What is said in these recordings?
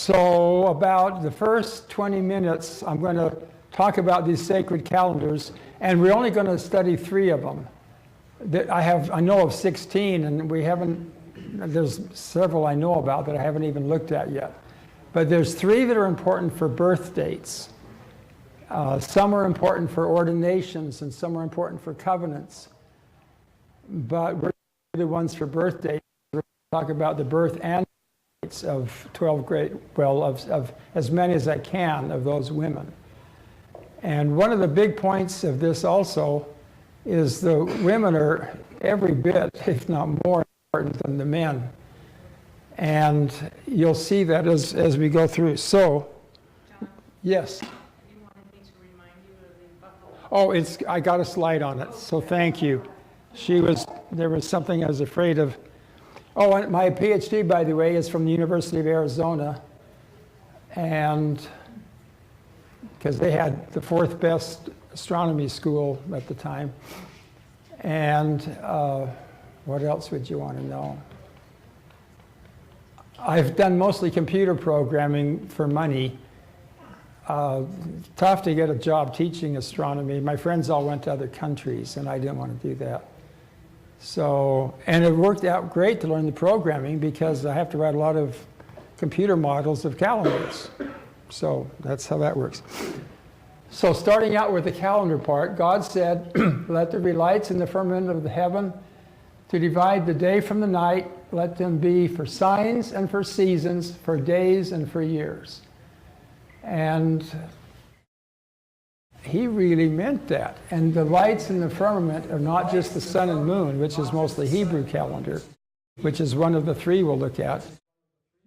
So about the first 20 minutes, I'm going to talk about these sacred calendars, and we're only going to study 3 of them. I know of 16, and there's several I know about that I haven't even looked at yet. But there's 3 that are important for birth dates. Some are important for ordinations, and some are important for covenants. But we're the ones for birth dates. We're going to talk about the birth and dates of 12 of as many as I can of those women. And one of the big points of this also is the women are every bit, if not more, important than the men. And you'll see that as we go through. So, John, yes. You wanted me to remind you of the buckle. Oh, I got a slide on it, so thank you. There was something I was afraid of. Oh, and my PhD, by the way, is from the University of Arizona. And because they had the 4th best astronomy school at the time. And what else would you want to know? I've done mostly computer programming for money. Tough to get a job teaching astronomy. My friends all went to other countries, and I didn't want to do that. So, and it worked out great to learn the programming because I have to write a lot of computer models of calendars. So that's how that works. So starting out with the calendar part, God said, let there be lights in the firmament of the heaven to divide the day from the night. Let them be for signs and for seasons, for days and for years. And he really meant that. And the lights in the firmament are not just the sun and moon, which is mostly Hebrew calendar, which is one of the 3 we'll look at.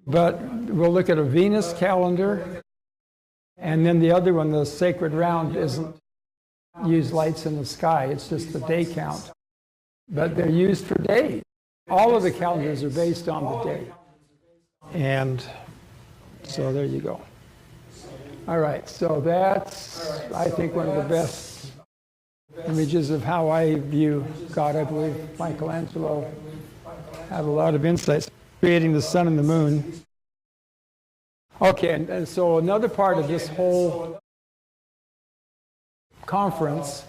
But we'll look at a Venus calendar. And then the other one, the sacred round, doesn't use lights in the sky. It's just the day count. But they're used for days. All of the calendars are based on the day. And so there you go. All right, so that's, I think, one of the best images of how I view God. I believe Michelangelo had a lot of insights creating the sun and the moon. Okay, and so another part of this whole conference,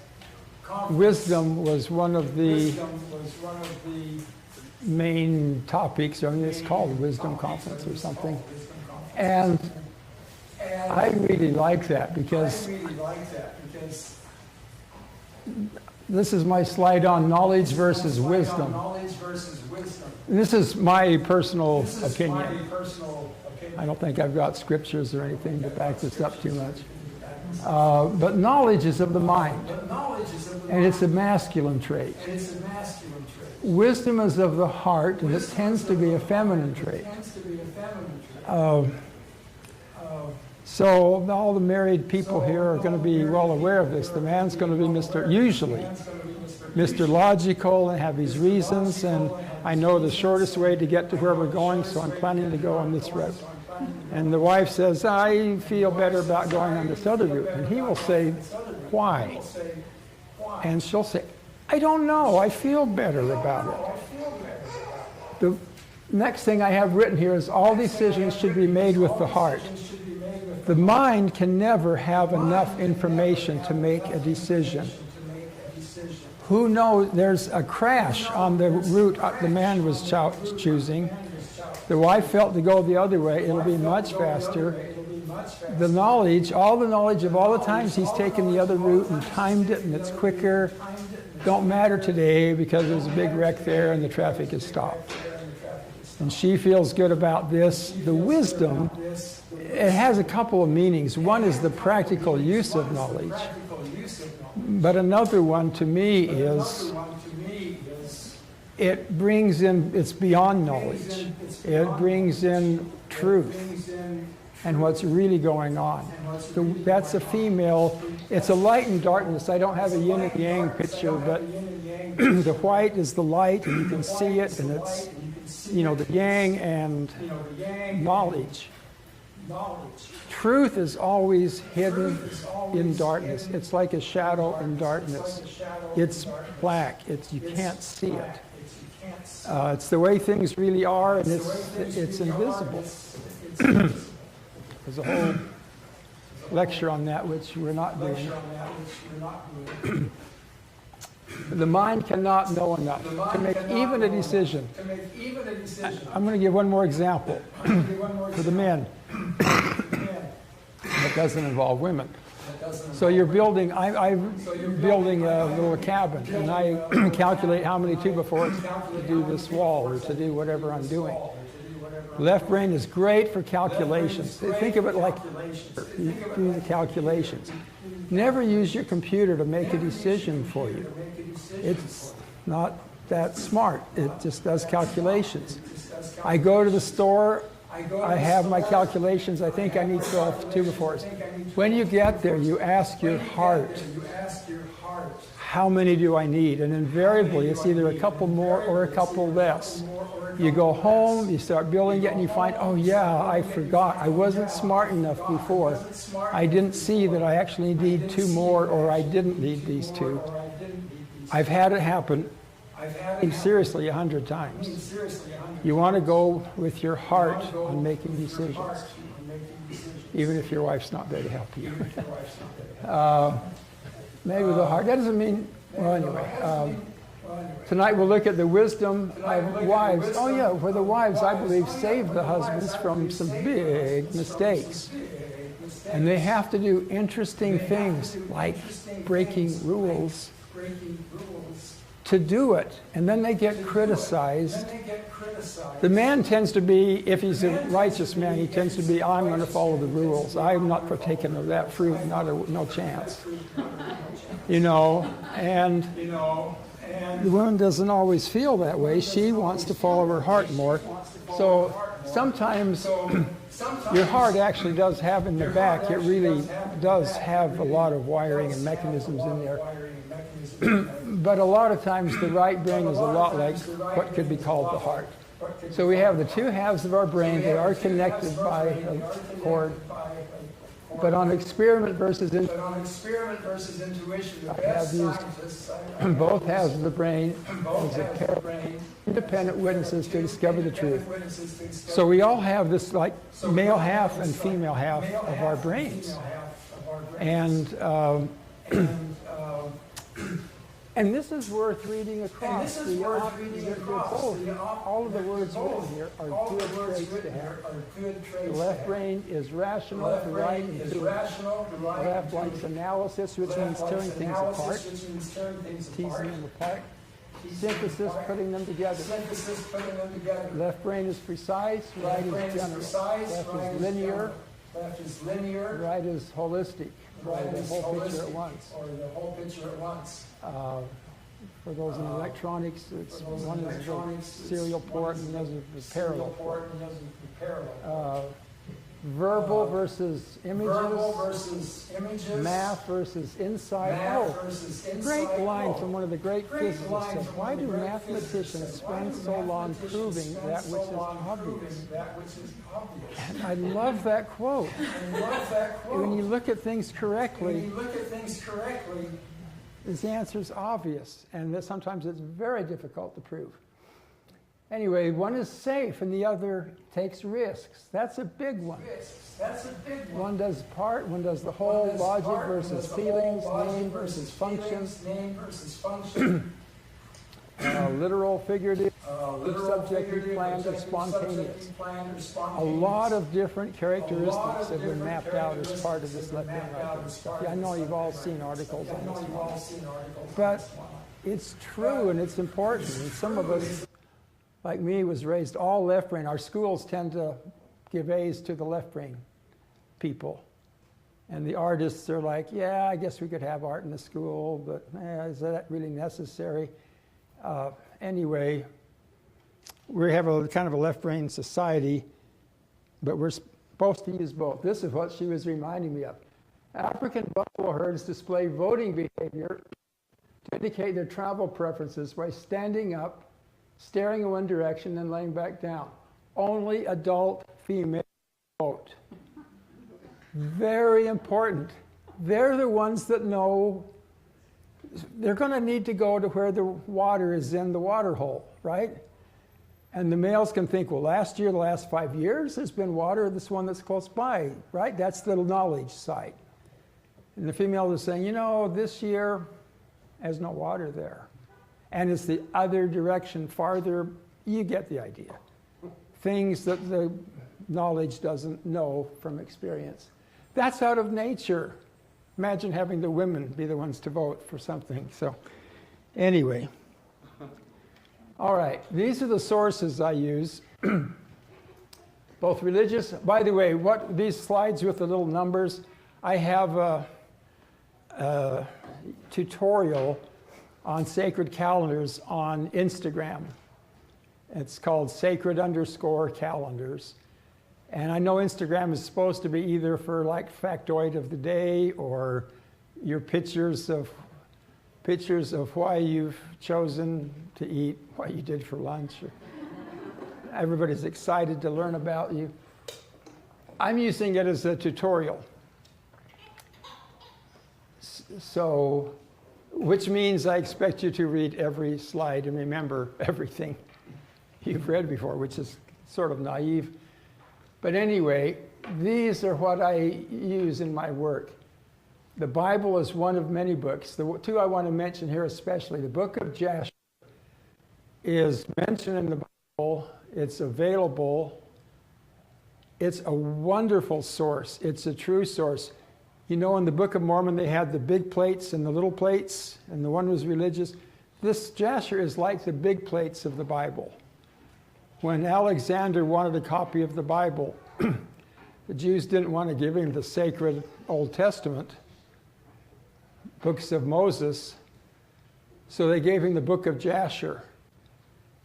wisdom was one of the main topics. I mean, it's called Wisdom Conference or something. And I really like that because this is my slide on knowledge versus wisdom. This is my personal opinion. I don't think I've got scriptures or anything to back this up too much. But knowledge is of the mind, and it's a masculine trait. Wisdom is of the heart, and it tends to be a feminine trait. So all the married people here are going to be well aware of this. The man's going to be usually Mr. Logical and have his reasons, and I know the shortest way to get to where we're going, so I'm planning to go on this route. And the wife says, I feel better about going on this other route. And he will say, why? And she'll say, I don't know, I feel better about it. The next thing I have written here is all decisions should be made with the heart. The mind can never have enough information to make a decision. Who knows, there's a crash on the route the man was choosing. The wife felt to go the other way, it'll be much faster. The knowledge, all the knowledge of all the times he's taken the other route and timed it and it's quicker, don't matter today because there's a big wreck there and the traffic is stopped. And she feels good about this. The wisdom, it has a couple of meanings. One is the practical use of knowledge. But another one to me is it brings in, it's beyond knowledge. It brings in truth and what's really going on. That's a female, it's a light and darkness. I don't have a yin and yang picture, but the white is the light and you can see it, and it's, you know, the yang and knowledge. Truth is always hidden in darkness. It's like a shadow in darkness. It's black. You can't see it. It's the way things really are, and it's invisible. There's a whole lecture on that, which we're not doing. The mind cannot know enough to make even a decision. I'm going to give one more example for the men. That doesn't involve women. So you're building, I'm building a little cabin, and I calculate how many 2x4s to do this wall or to do whatever I'm doing. Left brain is great for calculations. Think of it like you do the calculations. Never use your computer to make a decision for you. It's not that smart. It just does calculations. I go to the store, I have my calculations. I think I need 12 2x4s. When you get there, you ask your heart, how many do I need? And invariably, it's either a couple more or a couple less. You go home, you start building it, and you find, oh yeah, I forgot. I wasn't smart enough before. I didn't see that I actually need 2 more, or I didn't need these 2. I've had it happen seriously 100 times. You want to go with your heart on making decisions, even if your wife's not there to help you. Maybe with the heart. That doesn't mean, well, anyway. Tonight we'll look at the wisdom of wives. Oh yeah, for the wives, I believe, save the husbands from some big mistakes. And they have to do interesting things like breaking rules to do it. And then they get criticized. The man tends to be, if he's a righteous man, he tends to be, I'm going to follow the rules. I'm not partaking of that fruit, no chance. You know, and the woman doesn't always feel that way. She wants to follow her heart more. So sometimes your heart actually does have in the back, it really does have a lot of wiring and mechanisms in there. But a lot of times the right brain is a lot like what could be called the heart. So we have the 2 halves of our brain. They are connected by a cord. But on experiment versus intuition, I have used both halves of the brain as a pair of independent witnesses to discover the truth. So we all have this like male half and female half of our brains. And this is worth reading across. All of the words written here are good traits to have. The left brain is rational, the right is intuitive. The left likes analysis, which means tearing things apart, teasing them apart. Synthesis, putting them together. Left brain is precise, right is general. Left is linear, right is holistic. Right, the whole picture at once. For those in electronics, one is the serial port and the other is the parallel port. Verbal versus images, math versus insight. Great line from one of the great physicists. Says, why do mathematicians spend so long proving that which is obvious? And I love that quote. When you look at things correctly, the answer is obvious, and that sometimes it's very difficult to prove. Anyway, one is safe and the other takes risks. That's a big one. One does part, one does the whole, logic versus feelings, name versus function, literal, figurative, subjective, planned, and spontaneous. A lot of different characteristics have been mapped out as part of this left brain right stuff. Yeah, I know you've all seen articles on this one. But it's true and it's important. And some of us, like me, was raised all left brain. Our schools tend to give A's to the left brain people. And the artists are like, yeah, I guess we could have art in the school, but is that really necessary? Anyway, we have a kind of a left brain society, but we're supposed to use both. This is what she was reminding me of. African buffalo herds display voting behavior to indicate their travel preferences by standing up, staring in one direction, and laying back down. Only adult female vote. Very important. They're the ones that know they're going to need to go to where the water is in the water hole, right? And the males can think, well, last year, the last 5 years, there's been water, this one that's close by, right? That's the knowledge side. And the female is saying, you know, this year, there's no water there. And it's the other direction, farther, you get the idea. Things that the knowledge doesn't know from experience. That's out of nature. Imagine having the women be the ones to vote for something. So anyway. All right, these are the sources I use. Both religious, by the way, what these slides with the little numbers, I have a tutorial on sacred calendars on Instagram. It's called sacred_calendars. And I know Instagram is supposed to be either for like factoid of the day or your pictures of why you've chosen to eat, what you did for lunch. Everybody's excited to learn about you. I'm using it as a tutorial. So, which means I expect you to read every slide and remember everything you've read before, which is sort of naive. But anyway, these are what I use in my work. The Bible is one of many books. The two I want to mention here especially, the book of Jasher is mentioned in the Bible. It's available. It's a wonderful source. It's a true source. You know, in the Book of Mormon, they had the big plates and the little plates, and the one was religious. This Jasher is like the big plates of the Bible. When Alexander wanted a copy of the Bible, the Jews didn't want to give him the sacred Old Testament, books of Moses, so they gave him the book of Jasher.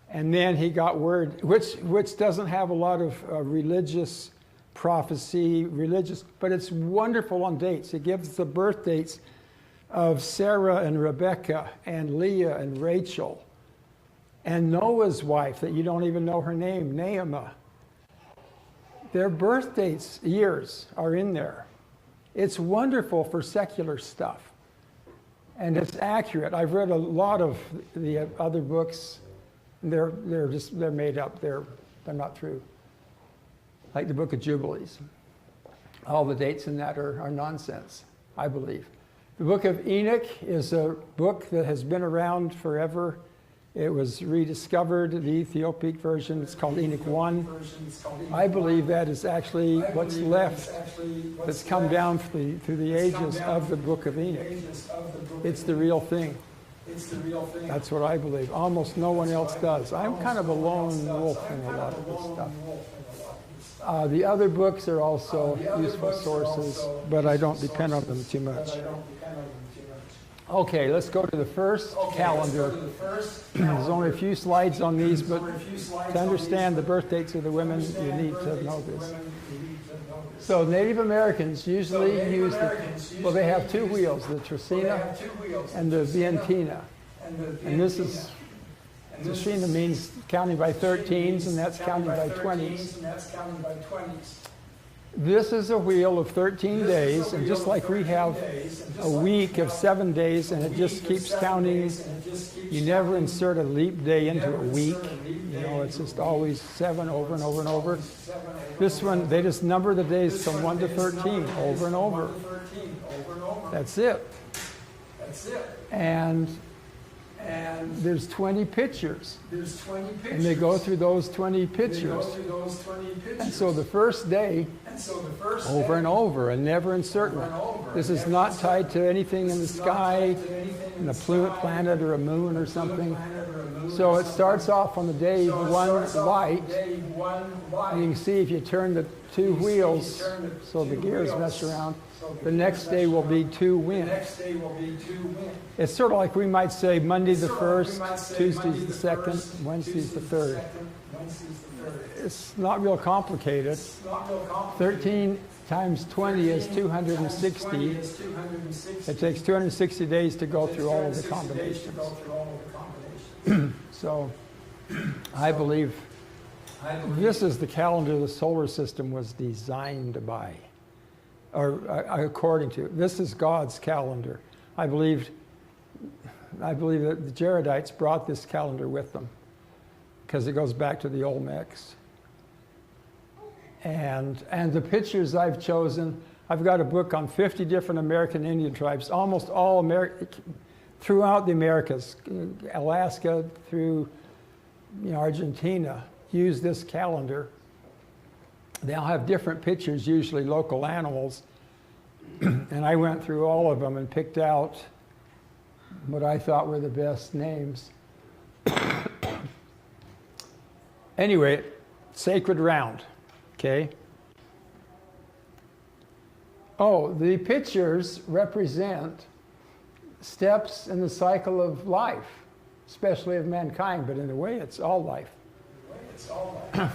And then he got word, which doesn't have a lot of religious prophecy, but it's wonderful on dates. It gives the birth dates of Sarah and Rebecca and Leah and Rachel and Noah's wife that you don't even know her name, Naeema. Their birth dates, years, are in there. It's wonderful for secular stuff. And it's accurate. I've read a lot of the other books. They're made up. They're not true. Like the Book of Jubilees. All the dates in that are nonsense, I believe. The Book of Enoch is a book that has been around forever. It was rediscovered, the Ethiopic version. It's called Enoch 1. I believe that is actually what's left that's come down through the ages of the Book of Enoch. It's the real thing. That's what I believe. Almost no one else does. I'm kind of a lone wolf in a lot of this stuff. The other books are also useful sources, but I don't depend on them too much. Okay, let's go to the first calendar. There's only a few slides on these, but to understand the birth dates of the women, you need to know this. So Native Americans usually use well, they have two wheels, the Tracina and the Vientina. And this is, Tracina means counting by 13s, and that's counting by 20s. This is a wheel of 13 days, and just like we have a week of 7 days, and it just keeps counting. You never insert a leap day into a week. You know, it's just always 7 over and over and over. This one, they just number the days from 1 to 13 over and over. That's it. And there's 20 pictures. And they go through those 20 pictures. And so the first day, over and over, and never insert one. This is not tied to anything in the sky, in a planet or a moon or something. So it starts off on the day one light. And you can see if you turn the two wheels, so the gears mess around, the next day will be 2 wind. It's sort of like we might say Monday the 1st, Tuesday's the 2nd, Wednesday's the 3rd. It's not real complicated. 13 times 20 is 260. It takes 260 days to go through all of the combinations. So I believe this is the calendar the solar system was designed by, or according to. This is God's calendar. I believe that the Jaredites brought this calendar with them, because it goes back to the Olmecs. And the pictures I've chosen, I've got a book on 50 different American Indian tribes, almost all throughout the Americas, Alaska through Argentina, use this calendar. They all have different pictures, usually local animals. And I went through all of them and picked out what I thought were the best names. Anyway, sacred round, okay? Oh, the pictures represent steps in the cycle of life, especially of mankind, but in a way it's all life.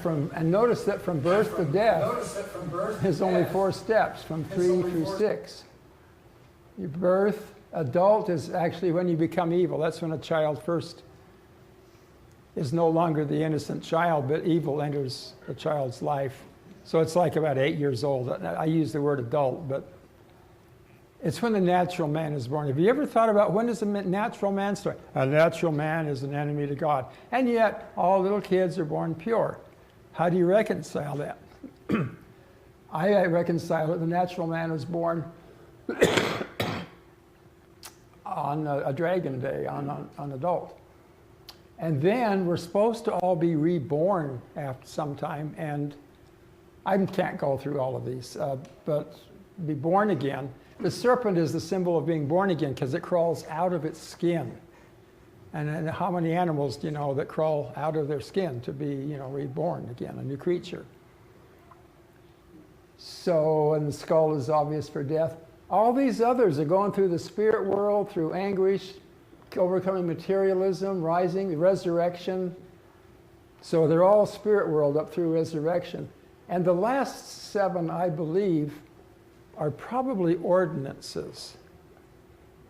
And notice that from birth to death, there's only 4 steps, from 3 through 6. Your birth, adult is actually when you become evil. That's when a child first is no longer the innocent child, but evil enters the child's life. So it's like about 8 years old. I use the word adult, but it's when the natural man is born. Have you ever thought about when does a natural man start? A natural man is an enemy to God. And yet, all little kids are born pure. How do you reconcile that? I reconcile it. The natural man was born on a dragon day, on adult. And then we're supposed to all be reborn after some time. And I can't go through all of these, but be born again. The serpent is the symbol of being born again because it crawls out of its skin. And how many animals do you know that crawl out of their skin to be, reborn again, a new creature? So, and the skull is obvious for death. All these others are going through the spirit world, through anguish, overcoming materialism, rising, the resurrection. So they're all spirit world up through resurrection. And the last 7, I believe, are probably ordinances.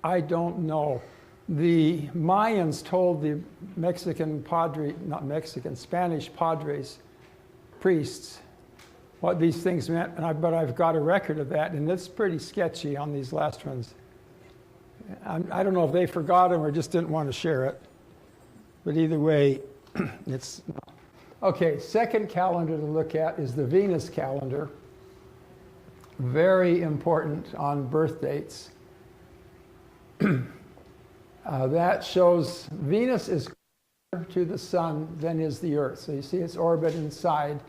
I don't know. The Mayans told the Spanish padres, priests, what these things meant, but I've got a record of that, and it's pretty sketchy on these last ones. I don't know if they forgot them or just didn't want to share it, but either way, it's... Okay, second calendar to look at is the Venus calendar. Very important on birth dates. That shows Venus is closer to the sun than is the Earth. So you see its orbit inside.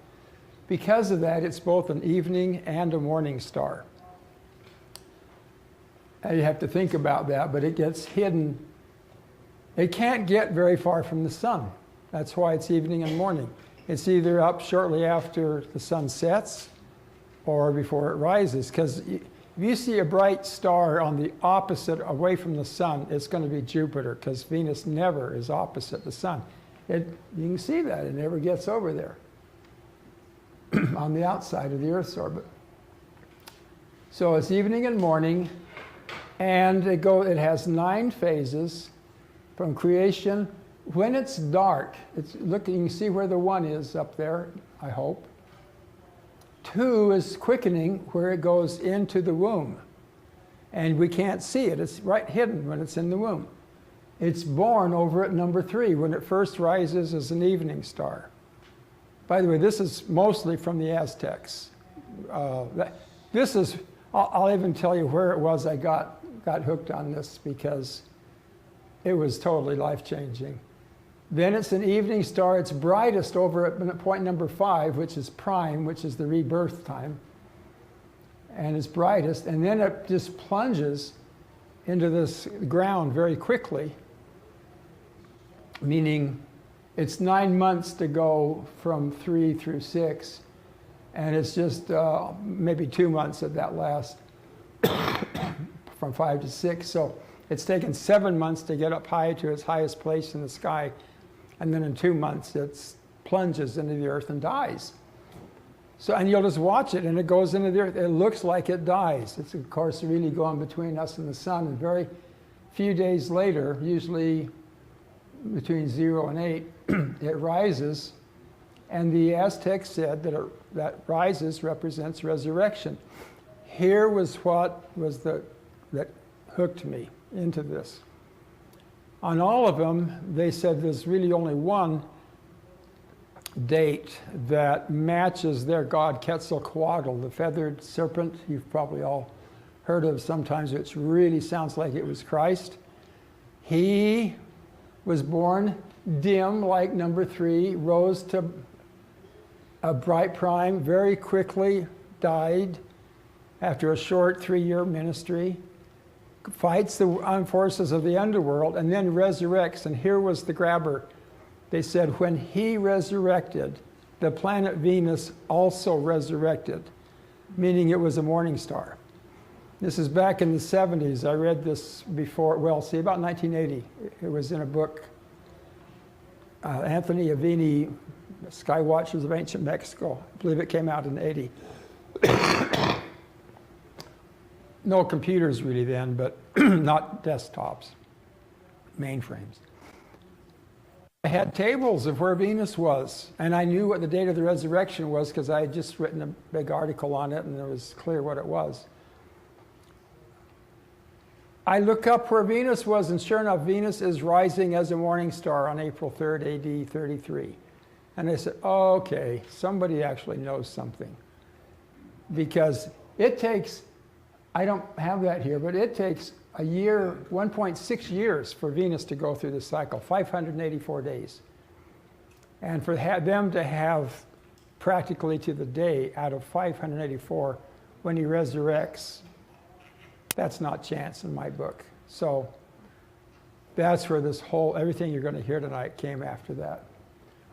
Because of that, it's both an evening and a morning star. And you have to think about that, but it gets hidden. It can't get very far from the sun. That's why it's evening and morning. It's either up shortly after the sun sets or before it rises. Because if you see a bright star on the opposite, away from the sun, it's going to be Jupiter, because Venus never is opposite the sun. You can see that. It never gets over there on the outside of the Earth's orbit. So it's evening and morning, and it has 9 phases from creation. When it's dark, you can see where the 1 is up there, I hope. 2 is quickening, where it goes into the womb. And we can't see it. It's right hidden when it's in the womb. It's born over at number 3, when it first rises as an evening star. By the way, this is mostly from the Aztecs. I'll even tell you where it was I got hooked on this, because it was totally life-changing. Then it's an evening star. It's brightest over at point number 5, which is prime, which is the rebirth time. And it's brightest. And then it just plunges into this ground very quickly, meaning it's 9 months to go from 3 through 6. And it's just maybe 2 months at that last, from 5 to 6. So it's taken 7 months to get up high to its highest place in the sky. And then in 2 months, it plunges into the earth and dies. So, and you'll just watch it, and it goes into the earth. It looks like it dies. It's, of course, really going between us and the sun. And very few days later, usually between 0 and 8, it rises. And the Aztecs said that rises represents resurrection. Here was what was that hooked me into this. On all of them, they said there's really only one date that matches their god Quetzalcoatl, the feathered serpent you've probably all heard of sometimes, which really sounds like it was Christ. He was born dim like number 3, rose to a bright prime, very quickly died after a short 3-year ministry, fights the armed forces of the underworld, and then resurrects. And here was the grabber. They said when he resurrected, the planet Venus also resurrected, meaning it was a morning star. This is back in the 70s. I read this before, well, see, about 1980. It was in a book, Anthony Avini, Sky Watchers of Ancient Mexico. I believe it came out in 80. No computers really then, but not desktops, mainframes. I had tables of where Venus was, and I knew what the date of the resurrection was because I had just written a big article on it, and it was clear what it was. I look up where Venus was, and sure enough, Venus is rising as a morning star on April 3rd, AD 33. And I said, oh, okay, somebody actually knows something. Because it takes, I don't have that here, but it takes a year, 1.6 years for Venus to go through this cycle, 584 days. And for them to have practically to the day out of 584 when he resurrects, that's not chance in my book. So that's where this whole, everything you're going to hear tonight came after that.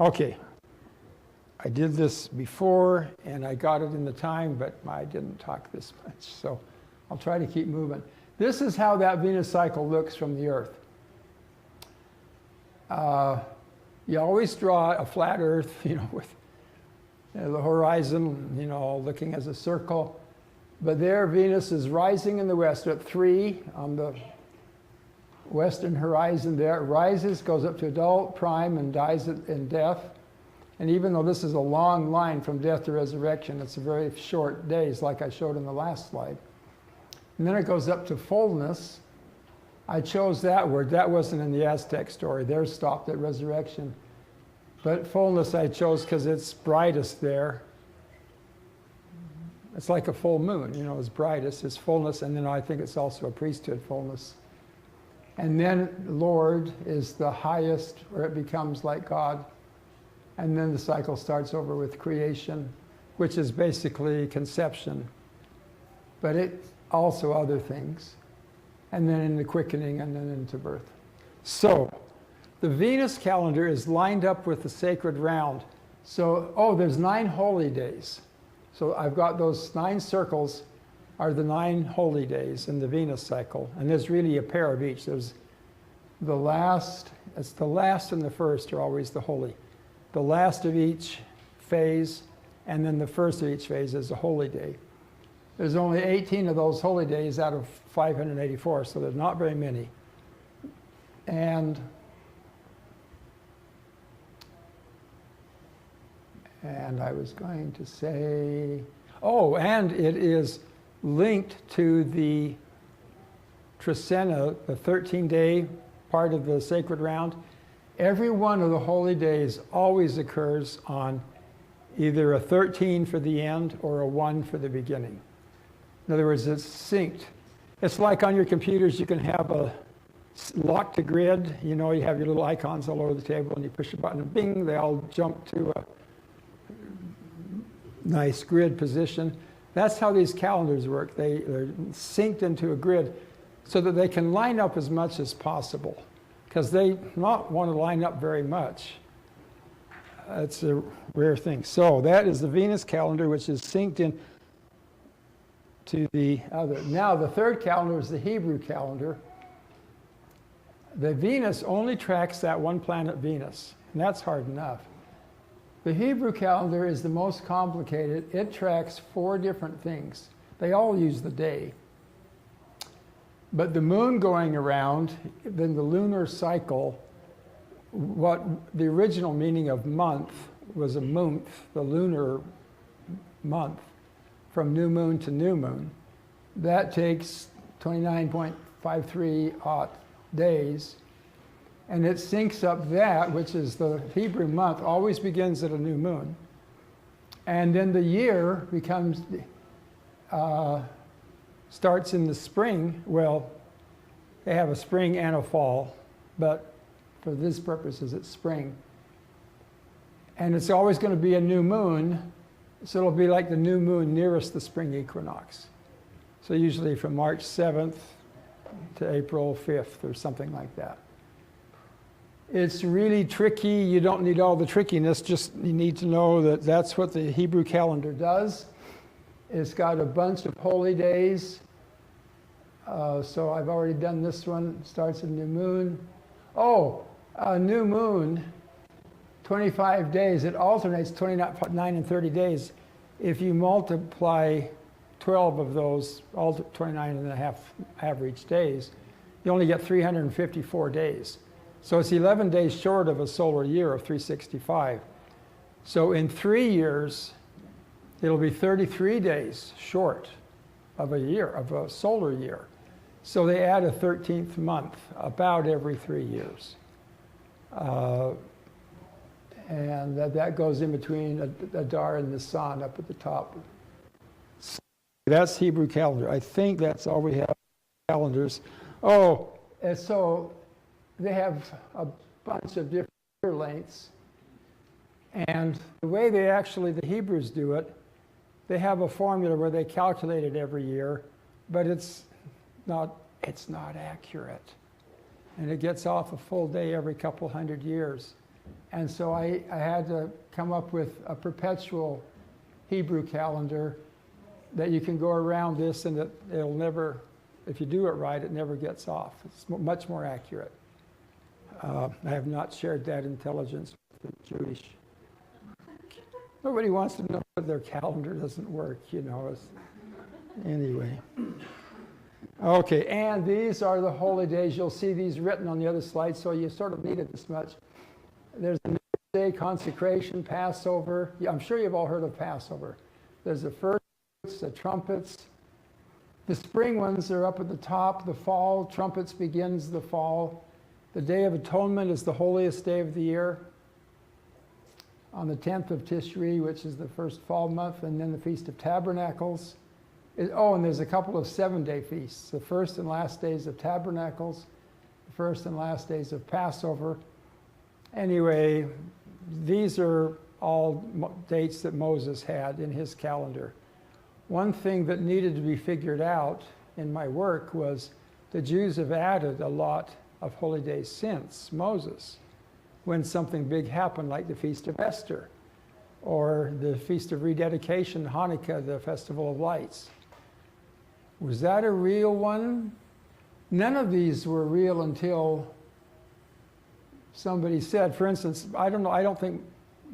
Okay. I did this before, and I got it in the time, but I didn't talk this much. So I'll try to keep moving. This is how that Venus cycle looks from the Earth. You always draw a flat Earth, with the horizon, looking as a circle. But there, Venus is rising in the west at 3 on the western horizon there. It rises, goes up to adult prime, and dies in death. And even though this is a long line from death to resurrection, it's a very short days, like I showed in the last slide. And then it goes up to fullness. I chose that word. That wasn't in the Aztec story. Theirs stopped at resurrection. But fullness I chose because it's brightest there. It's like a full moon, it's brightest, it's fullness, and then I think it's also a priesthood fullness. And then Lord is the highest, where it becomes like God. And then the cycle starts over with creation, which is basically conception. But it's also other things. And then in the quickening, and then into birth. So the Venus calendar is lined up with the sacred round. So, there's 9 holy days. So I've got those 9 circles are the 9 holy days in the Venus cycle. And there's really a pair of each. There's the last and the first are always the holy. The last of each phase, and then the first of each phase is a holy day. There's only 18 of those holy days out of 584, so there's not very many. And I was going to say, and it is linked to the Trecena, the 13-day part of the sacred round. Every one of the holy days always occurs on either a 13 for the end or a 1 for the beginning. In other words, it's synced. It's like on your computers, you can have a lock to grid. You have your little icons all over the table, and you push a button, and bing, they all jump to a nice grid position. That's how these calendars work. They're synced into a grid so that they can line up as much as possible, because they not want to line up very much. It's a rare thing. So that is the Venus calendar, which is synced in to the other. Now the third calendar is the Hebrew calendar. The Venus only tracks that one planet Venus, and that's hard enough. The Hebrew calendar is the most complicated. It tracks 4 different things. They all use the day. But the moon going around, then the lunar cycle, what the original meaning of month was a month, the lunar month, from new moon to new moon. That takes 29.53 days. And it syncs up that, which is the Hebrew month, always begins at a new moon. And then the year becomes, starts in the spring. Well, they have a spring and a fall, but for these purposes, it's spring. And it's always going to be a new moon, so it'll be like the new moon nearest the spring equinox. So usually from March 7th to April 5th or something like that. It's really tricky. You don't need all the trickiness, just you need to know that that's what the Hebrew calendar does. It's got a bunch of holy days. So I've already done this one. It starts at new moon. Oh, a new moon, 25 days. It alternates 29 and 30 days. If you multiply 12 of those, all 29 and a half average days, you only get 354 days. So it's 11 days short of a solar year of 365. So in 3 years, it'll be 33 days short of a year, of a solar year. So they add a 13th month about every 3 years. And that goes in between Adar and Nisan up at the top. So that's Hebrew calendar. I think that's all we have calendars. Oh, and so they have a bunch of different lengths. And the way the Hebrews do it, they have a formula where they calculate it every year, but it's not accurate. And it gets off a full day every couple hundred years. And so I had to come up with a perpetual Hebrew calendar that you can go around this, and it'll never, if you do it right, it never gets off. It's much more accurate. I have not shared that intelligence with the Jewish. Nobody wants to know that their calendar doesn't work, you know. Anyway. Okay, and these are the holy days. You'll see these written on the other slide, so you sort of need it this much. There's the next day consecration, Passover. Yeah, I'm sure you've all heard of Passover. There's the first fruits, the trumpets. The spring ones are up at the top. The fall, trumpets begins the fall. The Day of Atonement is the holiest day of the year. On the 10th of Tishri, which is the first fall month, and then the Feast of Tabernacles. And there's a couple of 7-day feasts. The first and last days of Tabernacles, the first and last days of Passover. Anyway, these are all dates that Moses had in his calendar. One thing that needed to be figured out in my work was the Jews have added a lot of holy days since Moses, when something big happened, like the Feast of Esther, or the Feast of Rededication, Hanukkah, the Festival of Lights. Was that a real one? None of these were real until somebody said, for instance, I don't think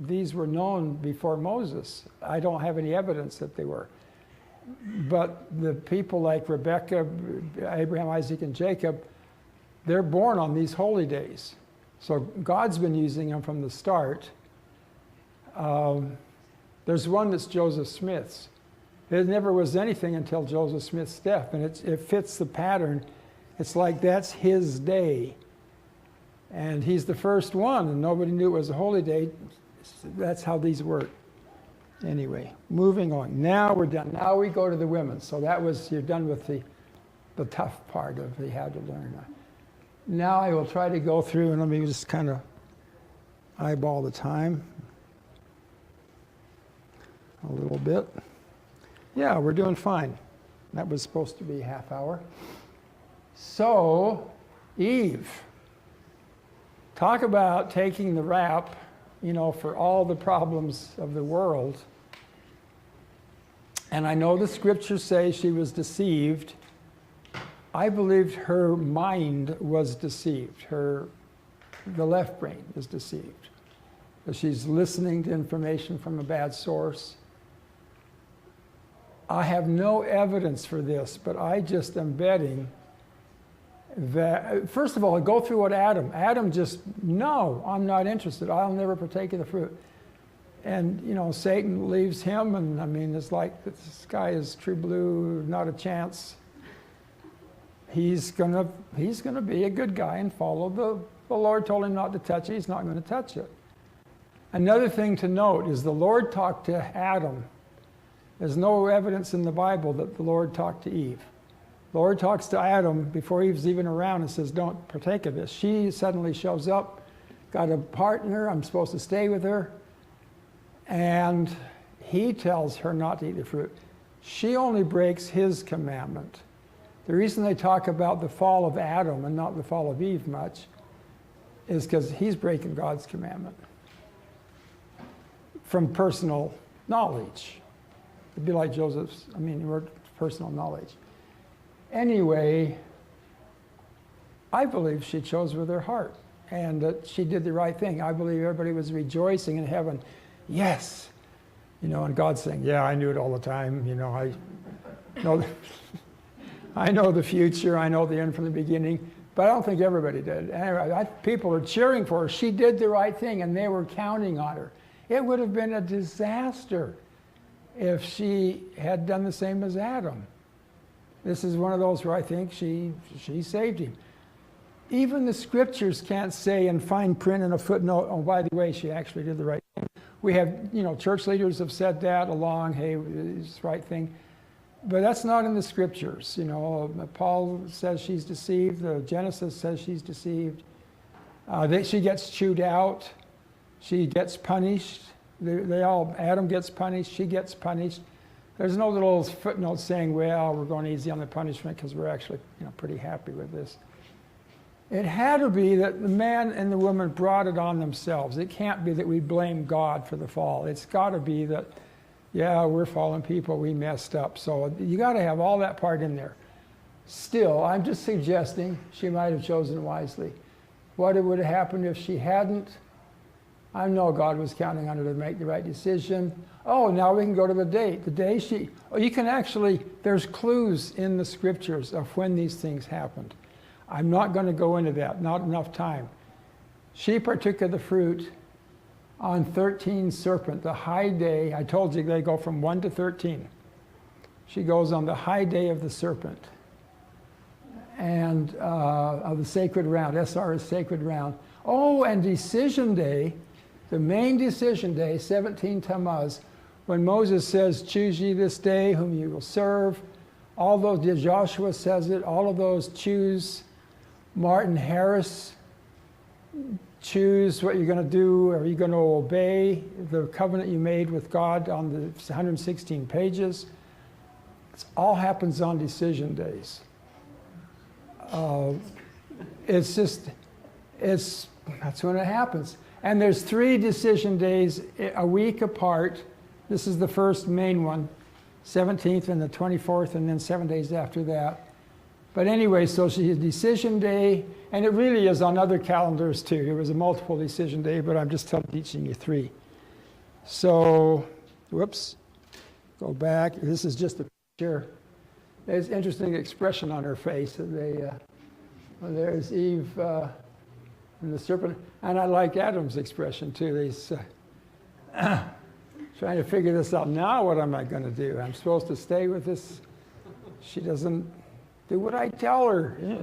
these were known before Moses. I don't have any evidence that they were. But the people like Rebecca, Abraham, Isaac, and Jacob, they're born on these holy days. So God's been using them from the start. There's one that's Joseph Smith's. There never was anything until Joseph Smith's death, and it fits the pattern. It's like that's his day. And he's the first one, and nobody knew it was a holy day. That's how these work. Anyway, moving on. Now we're done. Now we go to the women. So you're done with the tough part of the how to learn. Now I will try to go through, and let me just kind of eyeball the time a little bit. Yeah, we're doing fine. That was supposed to be a half hour. So, Eve. Talk about taking the rap, for all the problems of the world. And I know the scriptures say she was deceived. I believed her mind was deceived. The left brain is deceived. She's listening to information from a bad source. I have no evidence for this, but I just am betting that, first of all, I go through what Adam just, no, I'm not interested. I'll never partake of the fruit. And, Satan leaves him, and it's like the sky is true blue, not a chance. He's gonna be a good guy and follow The Lord told him not to touch it. He's not going to touch it. Another thing to note is the Lord talked to Adam. There's no evidence in the Bible that the Lord talked to Eve. The Lord talks to Adam before Eve's even around and says, don't partake of this. She suddenly shows up, got a partner, I'm supposed to stay with her. And he tells her not to eat the fruit. She only breaks his commandment. The reason they talk about the fall of Adam and not the fall of Eve much is because he's breaking God's commandment from personal knowledge. It'd be like Joseph's, personal knowledge. Anyway, I believe she chose with her heart and that she did the right thing. I believe everybody was rejoicing in heaven. Yes. And God's saying, yeah, I knew it all the time. I know the future. I know the end from the beginning. But I don't think everybody did. Anyway, people are cheering for her. She did the right thing, and they were counting on her. It would have been a disaster if she had done the same as Adam. This is one of those where I think she saved him. Even the scriptures can't say in fine print and a footnote, oh, by the way, she actually did the right thing. We have, church leaders have said that along, hey, it's the right thing. But that's not in the scriptures. Paul says she's deceived. Genesis says she's deceived. She gets chewed out. She gets punished. Adam gets punished. She gets punished. There's no little footnote saying, well, we're going easy on the punishment because we're actually pretty happy with this. It had to be that the man and the woman brought it on themselves. It can't be that we blame God for the fall. It's got to be that, yeah, we're fallen people, we messed up. So you got to have all that part in there. Still, I'm just suggesting she might have chosen wisely. What would have happened if she hadn't? I know God was counting on her to make the right decision. Oh, now we can go to the date. The day you can actually, there's clues in the scriptures of when these things happened. I'm not going to go into that, not enough time. She partook of the fruit on 13 serpent, the high day. I told you they go from 1 to 13. She goes on the high day of the serpent and of the sacred round. SR is sacred round. Oh, and decision day, the main decision day, 17 Tammuz, when Moses says, choose ye this day whom you will serve. All those, Joshua says it, all of those choose. Martin Harris, choose what you're going to do. Are you going to obey the covenant you made with God on the 116 pages? It all happens on decision days. That's when it happens. And there's 3 decision days a week apart. This is the first main one, 17th and the 24th, and then 7 days after that. But anyway, so she had decision day, and it really is on other calendars too. It was a multiple decision day, but I'm just teaching you 3. So, whoops, go back. This is just a picture. There's interesting expression on her face. There's Eve and the serpent, and I like Adam's expression too. He's trying to figure this out. Now what am I going to do? I'm supposed to stay with this. She doesn't do what I tell her. Yeah.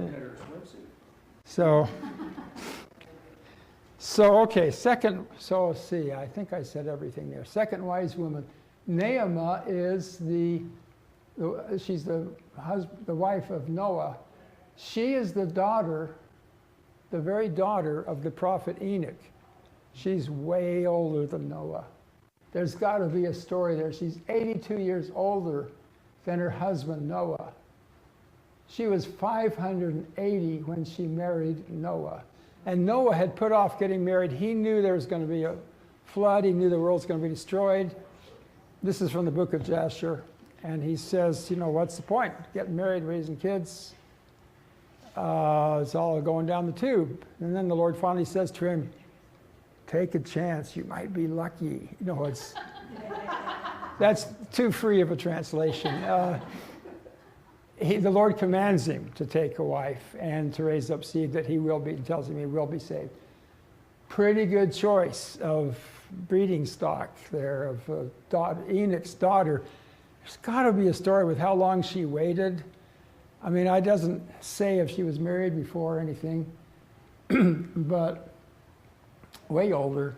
So okay, see, I think I said everything there. Second wise woman. Naeema is she's the wife of Noah. She is the very daughter of the prophet Enoch. She's way older than Noah. There's got to be a story there. She's 82 years older than her husband Noah. She was 580 when she married Noah. And Noah had put off getting married. He knew there was going to be a flood. He knew the world's going to be destroyed. This is from the book of Jasher. And he says, what's the point? Getting married, raising kids. It's all going down the tube. And then the Lord finally says to him, take a chance. You might be lucky. That's too free of a translation. The Lord commands him to take a wife and to raise up seed that he will be, and tells him he will be saved. Pretty good choice of breeding stock there, of Enoch's daughter. There's got to be a story with how long she waited. I mean, it doesn't say if she was married before or anything. but way older.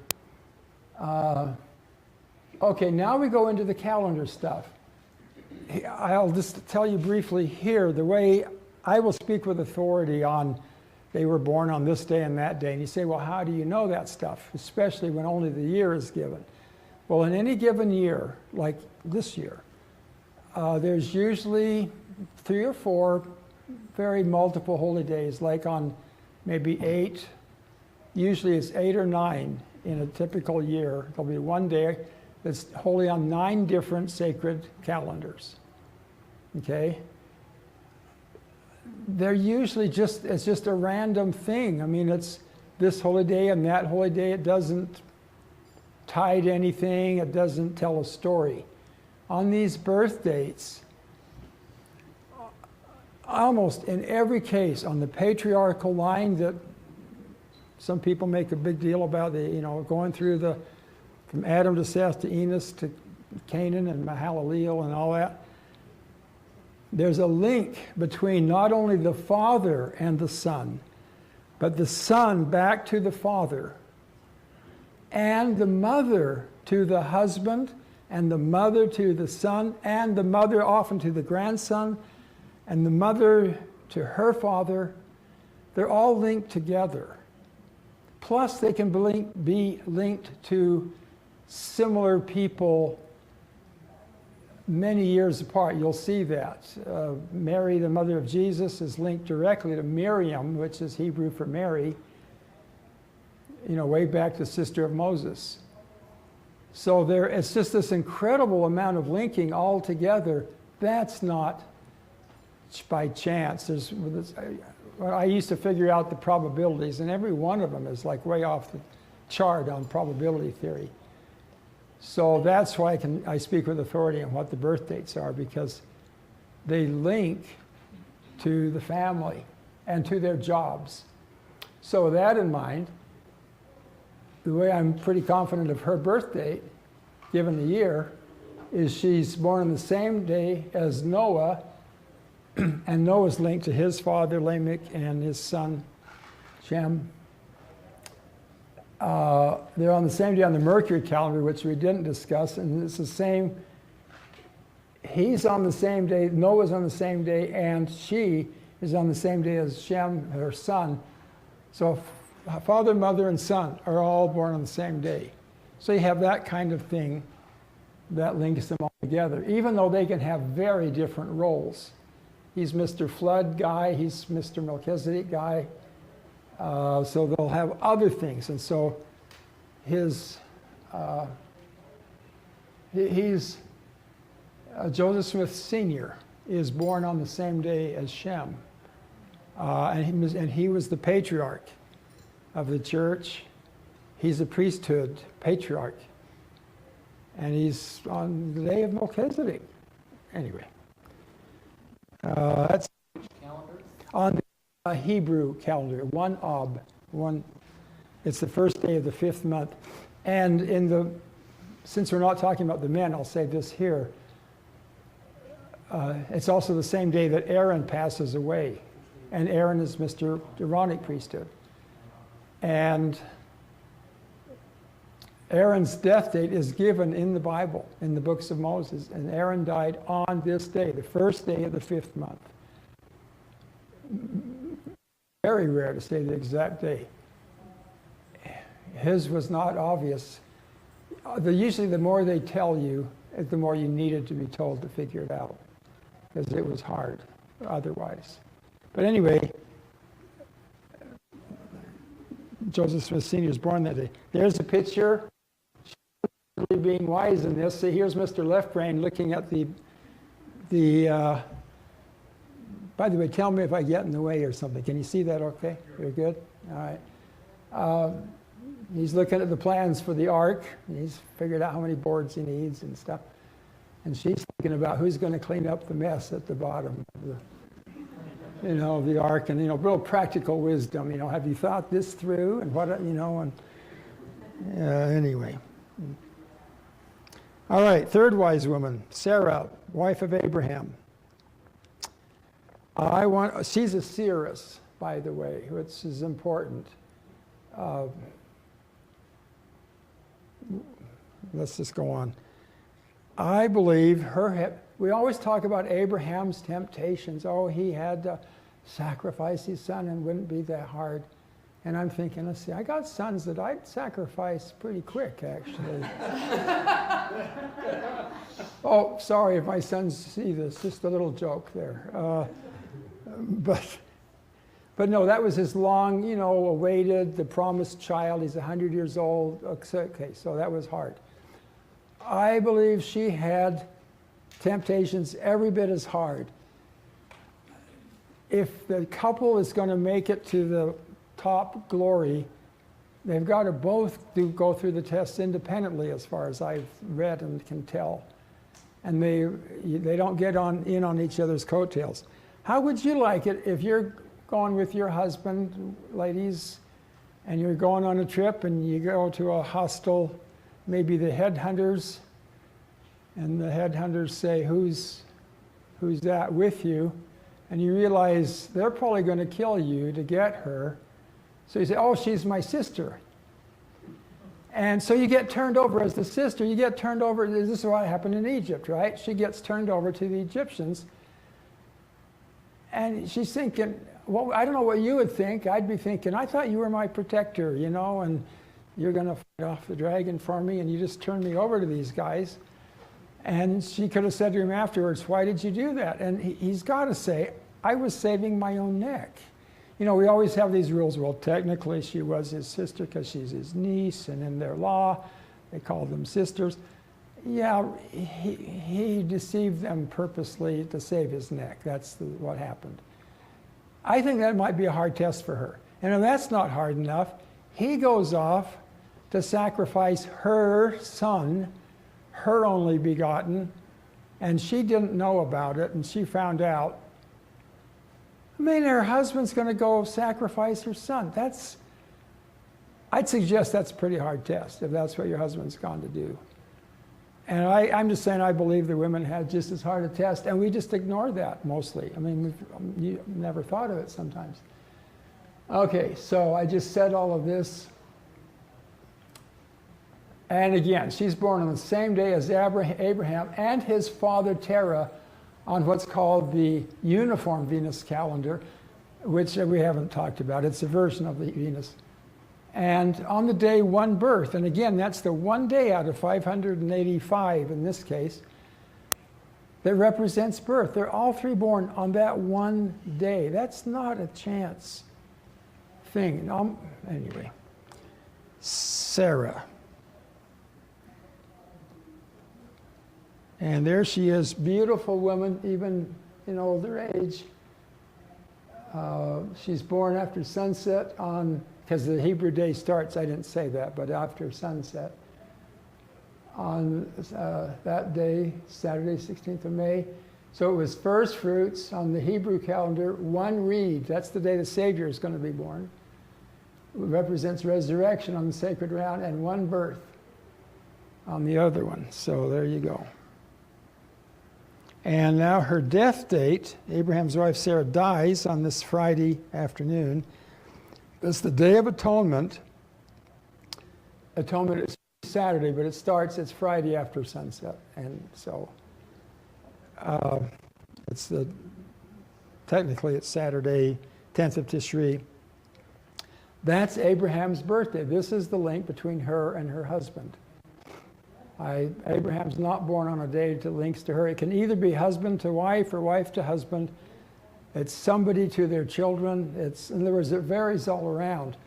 Okay, now we go into the calendar stuff. I'll just tell you briefly here, the way I will speak with authority on they were born on this day and that day. And you say, well, how do you know that stuff? Especially when only the year is given. Well, in any given year, like this year, there's usually 3 or 4 very multiple holy days, like on maybe 8. Usually it's 8 or 9 in a typical year. There'll be one day that's holy on 9 different sacred calendars. Okay? They're usually it's just a random thing. I mean, it's this holy day and that holy day. It doesn't tie to anything. It doesn't tell a story. On these birth dates, almost in every case, on the patriarchal line that some people make a big deal about, going through from Adam to Seth to Enos to Canaan and Mahalaleel and all that, there's a link between not only the father and the son, but the son back to the father, and the mother to the husband, and the mother to the son, and the mother often to the grandson, and the mother to her father. They're all linked together. Plus, they can be linked to similar people many years apart. You'll see that. Mary, the mother of Jesus, is linked directly to Miriam, which is Hebrew for Mary, way back to sister of Moses. So it's just this incredible amount of linking all together. That's not by chance. I used to figure out the probabilities, and every one of them is like way off the chart on probability theory. So that's why I speak with authority on what the birth dates are, because they link to the family and to their jobs. So with that in mind, the way I'm pretty confident of her birth date, given the year, is she's born on the same day as Noah, and Noah's linked to his father Lamech and his son Shem. They're on the same day on the Mercury calendar, which we didn't discuss, and it's the same. He's on the same day, Noah's on the same day, and she is on the same day as Shem, her son. So father, mother, and son are all born on the same day. So you have that kind of thing that links them all together, even though they can have very different roles. He's Mr. Flood guy, he's Mr. Melchizedek guy. So they'll have other things. And so he's Joseph Smith Sr. is born on the same day as Shem. And he was the patriarch of the church. He's a priesthood patriarch. And he's on the day of Melchizedek. Anyway. That's on the Hebrew calendar, 1 Ab. It's the first day of the 5th month. And since we're not talking about the men, I'll say this here. It's also the same day that Aaron passes away. And Aaron is Mr. Aaronic priesthood. And Aaron's death date is given in the Bible, in the books of Moses. And Aaron died on this day, the first day of the 5th month. Very rare to say the exact day. His was not obvious. Usually the more they tell you, the more you needed to be told to figure it out, because it was hard otherwise. But anyway, Joseph Smith Sr. was born that day. There's a picture being wise in this. So here's Mr. Left Brain looking at the by the way, tell me if I get in the way or something. Can you see that okay? You're good? All right. He's looking at the plans for the ark. He's figured out how many boards he needs and stuff. And she's thinking about who's going to clean up the mess at the bottom of the ark, and real practical wisdom. Have you thought this through? And what anyway. All right, third wise woman, Sarah, wife of Abraham. She's a seeress, by the way, which is important. let's just go on. I believe we always talk about Abraham's temptations. Oh, he had to sacrifice his son and wouldn't be that hard. And I'm thinking, let's see, I got sons that I'd sacrifice pretty quick, actually. Oh, sorry if my sons see this, just a little joke there. But no, that was his long, awaited, the promised child. He's 100 years old. Okay, so that was hard. I believe she had temptations every bit as hard. If the couple is going to make it to the top glory, they've got to both go through the tests independently, as far as I've read and can tell. And they don't get in on each other's coattails. How would you like it if you're going with your husband, ladies, and you're going on a trip and you go to a hostel, maybe the headhunters, and the headhunters say, who's that with you? And you realize they're probably going to kill you to get her. So you say, oh, she's my sister. And so you get turned over as the sister. You get turned over. This is what happened in Egypt, right? She gets turned over to the Egyptians. And she's thinking, well, I don't know what you would think. I'd be thinking, I thought you were my protector, and you're going to fight off the dragon for me, and you just turned me over to these guys. And she could have said to him afterwards, why did you do that? And he's got to say, I was saving my own neck. We always have these rules. Well, technically she was his sister because she's his niece, and in their law, they call them sisters. Yeah, he deceived them purposely to save his neck. That's what happened. I think that might be a hard test for her. And if that's not hard enough, he goes off to sacrifice her son, her only begotten, and she didn't know about it, and she found out. I mean, her husband's going to go sacrifice her son. I'd suggest that's a pretty hard test if that's what your husband's gone to do. And I'm just saying I believe the women had just as hard a test, and we just ignore that mostly. I mean, you never thought of it sometimes. Okay, so I just said all of this. And again, she's born on the same day as Abraham and his father Terah on what's called the uniform Venus calendar, which we haven't talked about. It's a version of the Venus. And on the day one birth, and again, that's the one day out of 585 in this case, that represents birth. They're all three born on that one day. That's not a chance thing. Anyway, Sarah. And there she is, beautiful woman, even in older age. She's born after sunset because the Hebrew day starts, I didn't say that, but after sunset. On that day, Saturday, 16th of May. So it was first fruits on the Hebrew calendar, one reed. That's the day the Savior is going to be born. It represents resurrection on the sacred round, and one birth on the other one. So there you go. And now her death date, Abraham's wife Sarah dies on this Friday afternoon. It's the Day of Atonement. Atonement is Saturday, but it's Friday after sunset. And so technically it's Saturday, 10th of Tishri. That's Abraham's birthday. This is the link between her and her husband. Abraham's not born on a day that links to her. It can either be husband to wife or wife to husband. It's somebody to their children. In other words, it varies all around.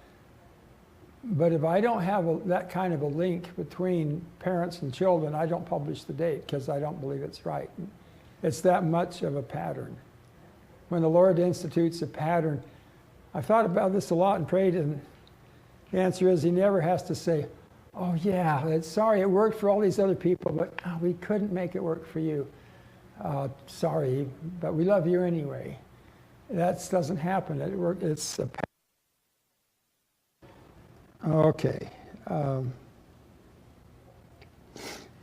But if I don't have that kind of a link between parents and children, I don't publish the date because I don't believe it's right. It's that much of a pattern. When the Lord institutes a pattern, I've thought about this a lot and prayed, and the answer is he never has to say, oh yeah, sorry, it worked for all these other people, but we couldn't make it work for you. Sorry, but we love you anyway. That doesn't happen. It's a okay.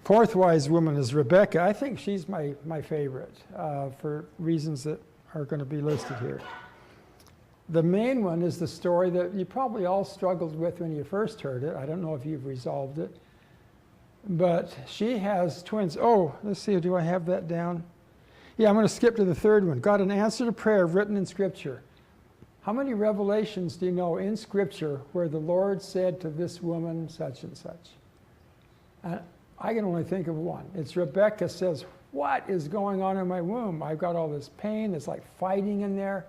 Fourth wise woman is Rebecca. I think she's my favorite for reasons that are going to be listed here. The main one is the story that you probably all struggled with when you first heard it. I don't know if you've resolved it. But she has twins. Oh, let's see, do I have that down? Yeah, I'm going to skip to the third one. Got an answer to prayer written in Scripture. How many revelations do you know in Scripture where the Lord said to this woman such and such? I can only think of one. It's Rebecca says, what is going on in my womb? I've got all this pain. It's like fighting in there.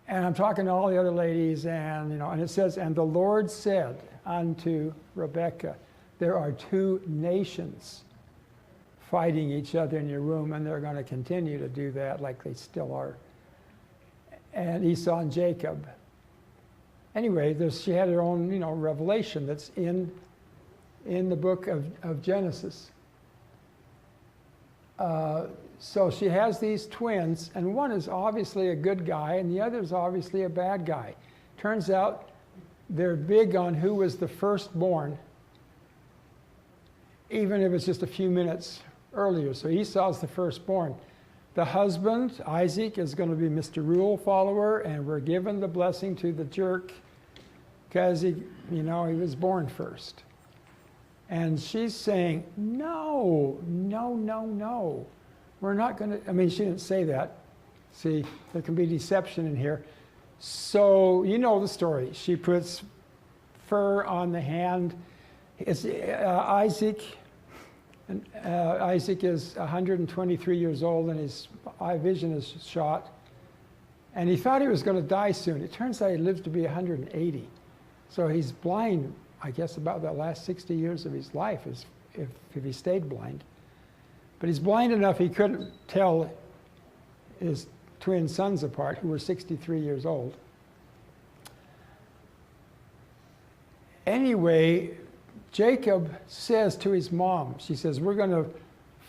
And I'm talking to all the other ladies, and and it says, and the Lord said unto Rebecca, there are two nations fighting each other in your womb, and they're going to continue to do that like they still are. And Esau and Jacob. Anyway, she had her own, revelation that's in the book of Genesis. So she has these twins, and one is obviously a good guy, and the other is obviously a bad guy. Turns out they're big on who was the firstborn, even if it's just a few minutes earlier. So Esau's the firstborn. The husband, Isaac, is going to be Mr. Rule follower, and we're given the blessing to the jerk because he was born first. And she's saying, no, no, no, no. We're not going to, she didn't say that. See, there can be deception in here. So, you know the story. She puts fur on the hand. It's Isaac. And Isaac is 123 years old, and his eye vision is shot. And he thought he was going to die soon. It turns out he lived to be 180. So he's blind, I guess, about the last 60 years of his life, if he stayed blind. But he's blind enough he couldn't tell his twin sons apart, who were 63 years old. Anyway, Jacob says to his mom, she says, we're going to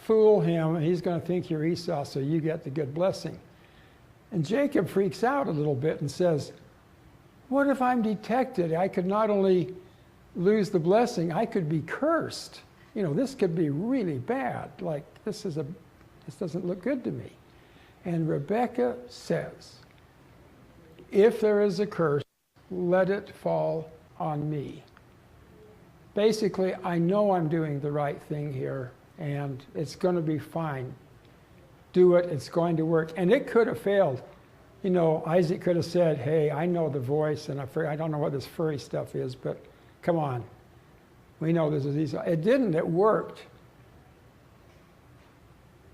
fool him, and he's going to think you're Esau, so you get the good blessing. And Jacob freaks out a little bit and says, what if I'm detected? I could not only lose the blessing, I could be cursed. This could be really bad. Like, this doesn't look good to me. And Rebecca says, if there is a curse, let it fall on me. Basically, I know I'm doing the right thing here, and it's going to be fine. Do it, it's going to work. And it could have failed. Isaac could have said, hey, I know the voice, and I don't know what this furry stuff is, but come on. We know this is Esau. It didn't, it worked.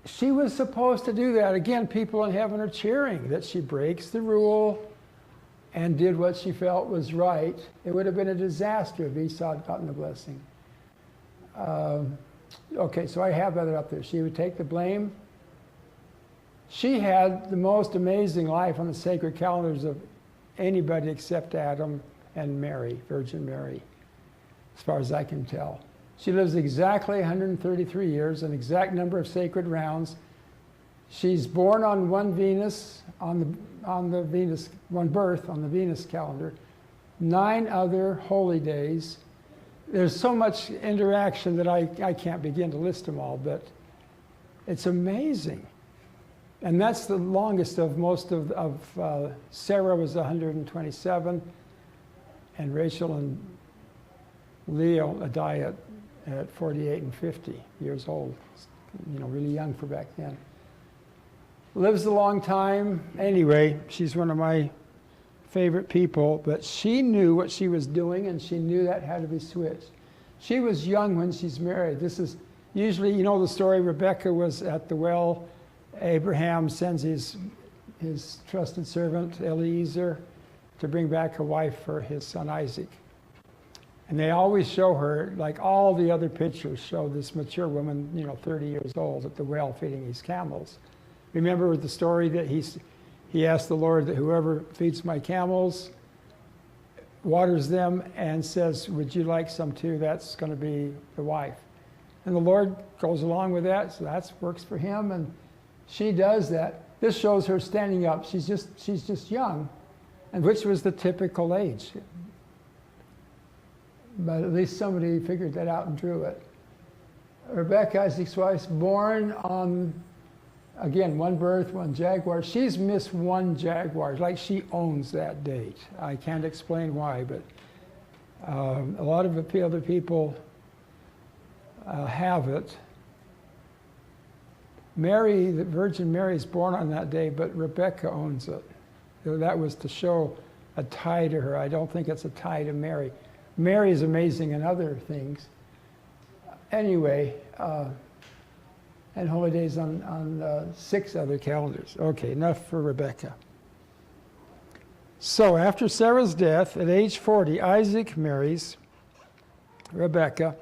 She was supposed to do that. Again, people in heaven are cheering that she breaks the rule and did what she felt was right. It would have been a disaster if Esau had gotten the blessing. Okay, so I have that up there. She would take the blame. She had the most amazing life on the sacred calendars of anybody except Adam and Mary, Virgin Mary, as far as I can tell. She lives exactly 133 years, an exact number of sacred rounds. She's born on one Venus, one birth on the Venus calendar, 9 other holy days. There's so much interaction that I can't begin to list them all, but it's amazing. And that's the longest of most of Sarah was 127, and Rachel and Leah die at 48 and 50 years old, really young for back then. Lives a long time. Anyway, she's one of my favorite people, but she knew what she was doing, and she knew that had to be switched. She was young when she's married. This is usually, the story, Rebecca was at the well. Abraham sends his trusted servant, Eliezer, to bring back a wife for his son Isaac. And they always show her, like all the other pictures, show this mature woman, 30 years old at the well feeding his camels. Remember the story that he asked the Lord that whoever feeds my camels, waters them, and says, would you like some too? That's going to be the wife. And the Lord goes along with that, so that works for him, and she does that. This shows her standing up. She's just young, and which was the typical age. But at least somebody figured that out and drew it. Rebecca, Isaac's wife, born on Again, one birth, one jaguar. She's missed one jaguar, like she owns that date. I can't explain why, but a lot of the other people have it. Mary, the Virgin Mary, is born on that day, but Rebecca owns it. So that was to show a tie to her. I don't think it's a tie to Mary. Mary is amazing in other things. Anyway, and holy days on 6 other calendars. Okay, enough for Rebecca. So after Sarah's death, at age 40, Isaac marries Rebecca,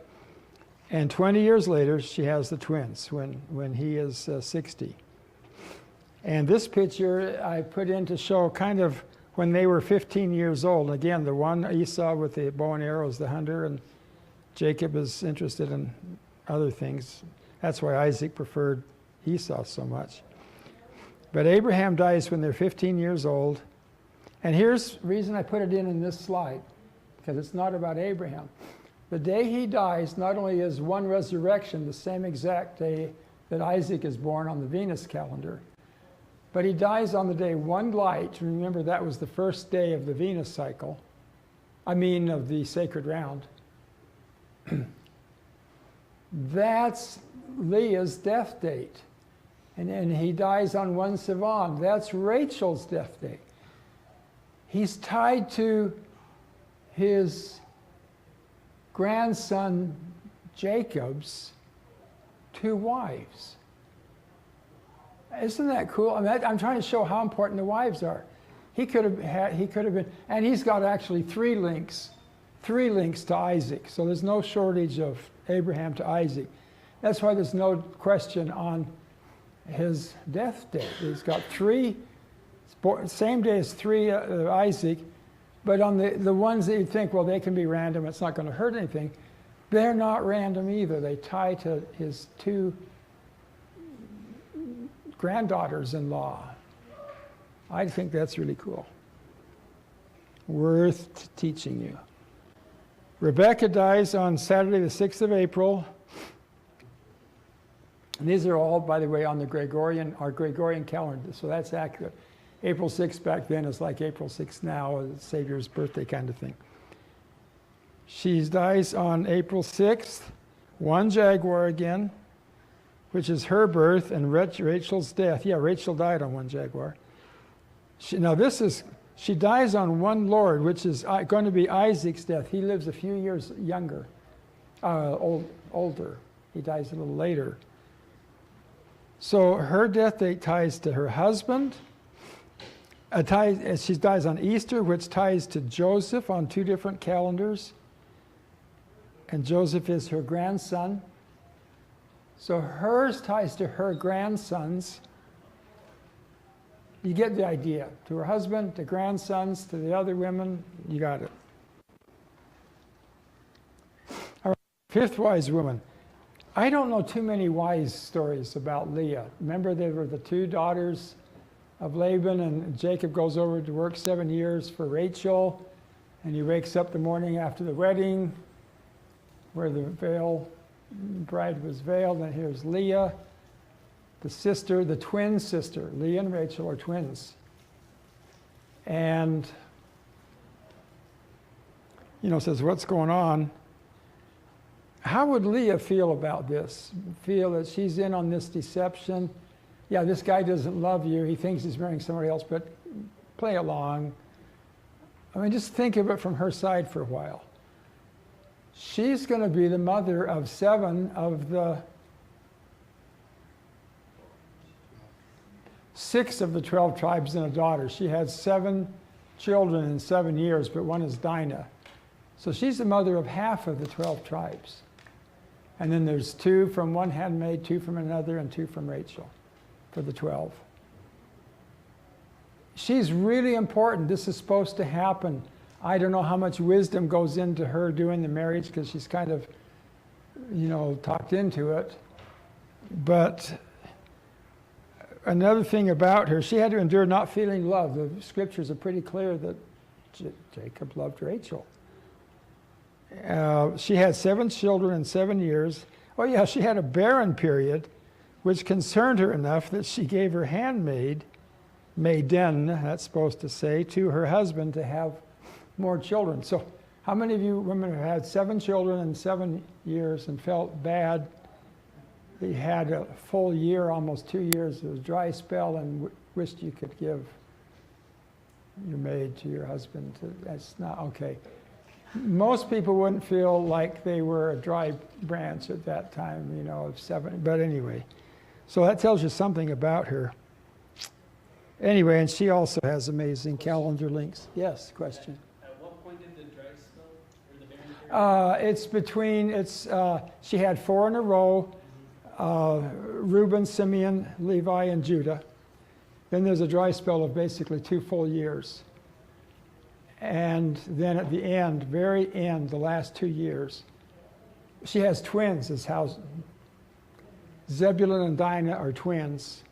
and 20 years later, she has the twins when he is 60. And this picture I put in to show kind of when they were 15 years old. Again, the one Esau with the bow and arrows, the hunter, and Jacob is interested in other things. That's why Isaac preferred Esau so much. But Abraham dies when they're 15 years old. And here's the reason I put it in this slide, because it's not about Abraham. The day he dies not only is one resurrection, the same exact day that Isaac is born on the Venus calendar, but he dies on the day one light. Remember, that was the first day of the Venus cycle. I mean, of the sacred round. That's Leah's death date. And he dies on 1 Sivan. That's Rachel's death date. He's tied to his grandson Jacob's 2 wives. Isn't that cool? I mean, I'm trying to show how important the wives are. He could have been, and he's got actually 3 links to Isaac. So there's no shortage of Abraham to Isaac. That's why there's no question on his death date. He's got 3, same day as 3 Isaac, but on the ones that you think, well, they can be random, it's not going to hurt anything, they're not random either. They tie to his 2 granddaughters-in-law. I think that's really cool. Worth teaching you. Rebecca dies on Saturday, the 6th of April. And these are all, by the way, on our Gregorian calendar, so that's accurate. April 6th back then is like April 6th now, the Savior's birthday kind of thing. She dies on April 6th, 1 jaguar again, which is her birth, and Rachel's death. Yeah, Rachel died on 1 jaguar. She dies on 1 Lord, which is going to be Isaac's death. He lives a few years younger, older. He dies a little later. So her death date ties to her husband. She dies on Easter, which ties to Joseph on 2 different calendars. And Joseph is her grandson. So hers ties to her grandsons. You get the idea. To her husband, to grandsons, to the other women, you got it. All right, 5th wise woman. I don't know too many wise stories about Leah. Remember, they were the 2 daughters of Laban, and Jacob goes over to work 7 years for Rachel, and he wakes up the morning after the wedding where the bride was veiled, and here's Leah, the twin sister. Leah and Rachel are twins. And, says, what's going on? How would Leah feel about this? Feel that she's in on this deception? Yeah, this guy doesn't love you. He thinks he's marrying somebody else, but play along. I mean, just think of it from her side for a while. She's going to be the mother of 7 of the 6 of the 12 tribes and a daughter. She had 7 children in 7 years, but one is Dinah. So she's the mother of half of the 12 tribes. And then there's 2 from one handmaid, 2 from another, and 2 from Rachel for the 12. She's really important. This is supposed to happen. I don't know how much wisdom goes into her doing the marriage because she's kind of, talked into it. But another thing about her, she had to endure not feeling love. The scriptures are pretty clear that Jacob loved Rachel. She had 7 children in 7 years. Oh yeah, she had a barren period, which concerned her enough that she gave her handmaid, maiden, that's supposed to say, to her husband to have more children. So how many of you women have had 7 children in 7 years and felt bad? You had a full year, almost 2 years of a dry spell, and wished you could give your maid to your husband. That's not okay. Most people wouldn't feel like they were a dry branch at that time, you know, of 7. But anyway, so that tells you something about her. Anyway, and she also has amazing calendar links. Yes, question. At what point did the dry spell or the barren period? She had 4 in a row, Reuben, Simeon, Levi, and Judah. Then there's a dry spell of basically 2 full years. And then at the end, very end, the last 2 years, she has twins. Is how Zebulun and Dinah are twins.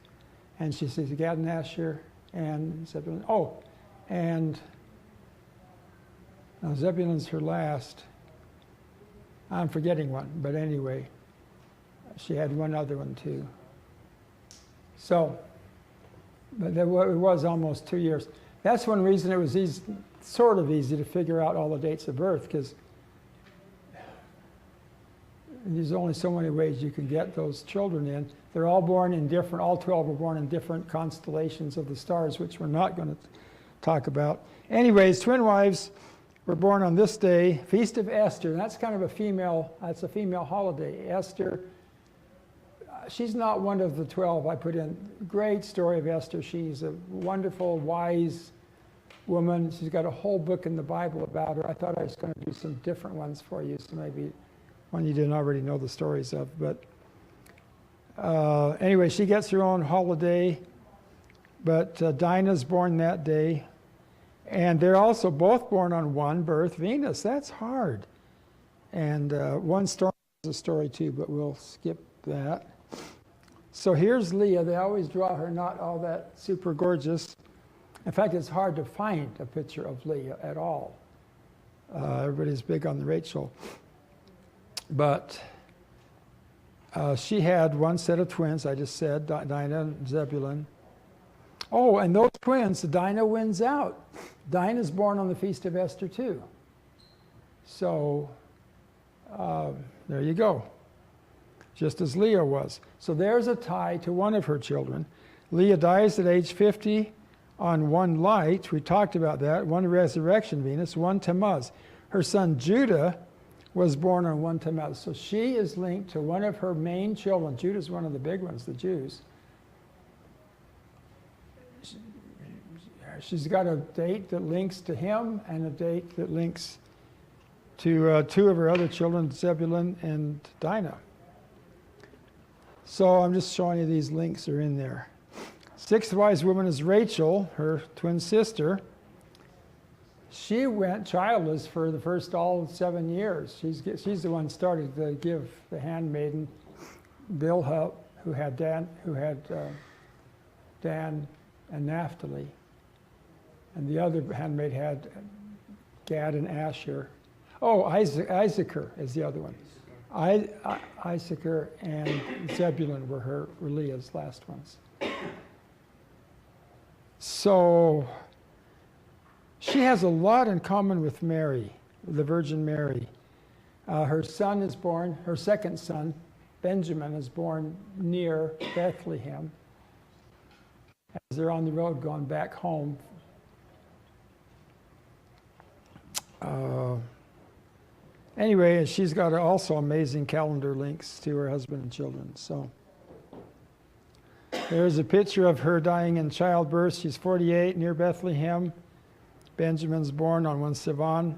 And she says Gad and Asher and Zebulun. Oh, and now Zebulun's her last. I'm forgetting one, but anyway, she had one other one too. So, but it was almost 2 years. That's one reason it was easy, sort of easy to figure out all the dates of birth, because there's only so many ways you can get those children in. They're all born in different, all 12 were born in different constellations of the stars, which we're not going to talk about. Anyways, twin wives were born on this day, Feast of Esther. And that's kind of a female holiday. Esther, she's not one of the 12 I put in. Great story of Esther. She's a wonderful, wise woman. She's got a whole book in the Bible about her. I thought I was going to do some different ones for you, so maybe one you didn't already know the stories of. But anyway, she gets her own holiday, but Dinah's born that day. And they're also both born on one birth, Venus. That's hard. And one story is a story too, but we'll skip that. So here's Leah. They always draw her not all that super gorgeous. In fact, it's hard to find a picture of Leah at all. Everybody's big on the Rachel. But she had one set of twins, I just said, Dinah and Zebulun. Oh, and those twins, Dinah wins out. Dinah's born on the Feast of Esther too. So there you go. Just as Leah was. So there's a tie to one of her children. Leah dies at age 50 on one light. We talked about that. One resurrection Venus, one Tammuz. Her son Judah was born on one Tammuz. So she is linked to one of her main children. Judah's one of the big ones, the Jews. She's got a date that links to him and a date that links to 2 of her other children, Zebulun and Dinah. So I'm just showing you these links are in there. 6th wise woman is Rachel, her twin sister. She went childless for the first all 7 years. She's the one started to give the handmaiden Bilhah, who had Dan and Naphtali, and the other handmaid had Gad and Asher. Oh, Issachar is the other one. Issachar and Zebulun were Leah's last ones. So she has a lot in common with Mary, the Virgin Mary. Her son is born, her second son, Benjamin, is born near Bethlehem. As they're on the road going back home. Anyway, she's got also amazing calendar links to her husband and children. So there's a picture of her dying in childbirth. She's 48 near Bethlehem. Benjamin's born on one Sivan.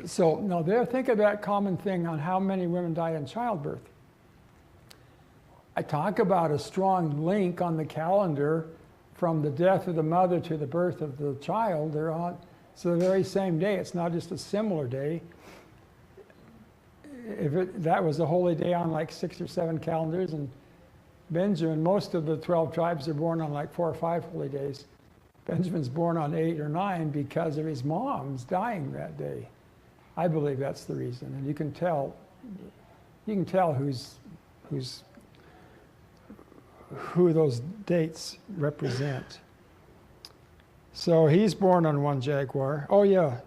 So now there, think of that common thing on how many women die in childbirth. I talk about a strong link on the calendar from the death of the mother to the birth of the child. They're on, it's the very same day. It's not just a similar day. That was a holy day on like 6 or 7 calendars, and Benjamin, most of the 12 tribes are born on like 4 or 5 holy days. Benjamin's born on 8 or 9 because of his mom's dying that day. I believe that's the reason, and you can tell who's who those dates represent. So he's born on 1 Jaguar. Oh yeah,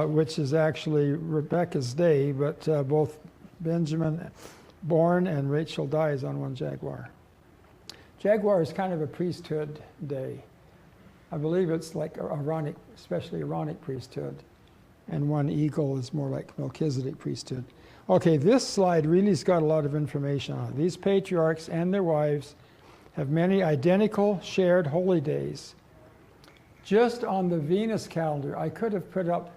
which is actually Rebecca's day, but both Benjamin born and Rachel dies on 1 Jaguar. Jaguar is kind of a priesthood day. I believe it's like Aaronic, especially Aaronic priesthood. And 1 eagle is more like Melchizedek priesthood. Okay, this slide really has got a lot of information on it. These patriarchs and their wives have many identical shared holy days. Just on the Venus calendar, I could have put up,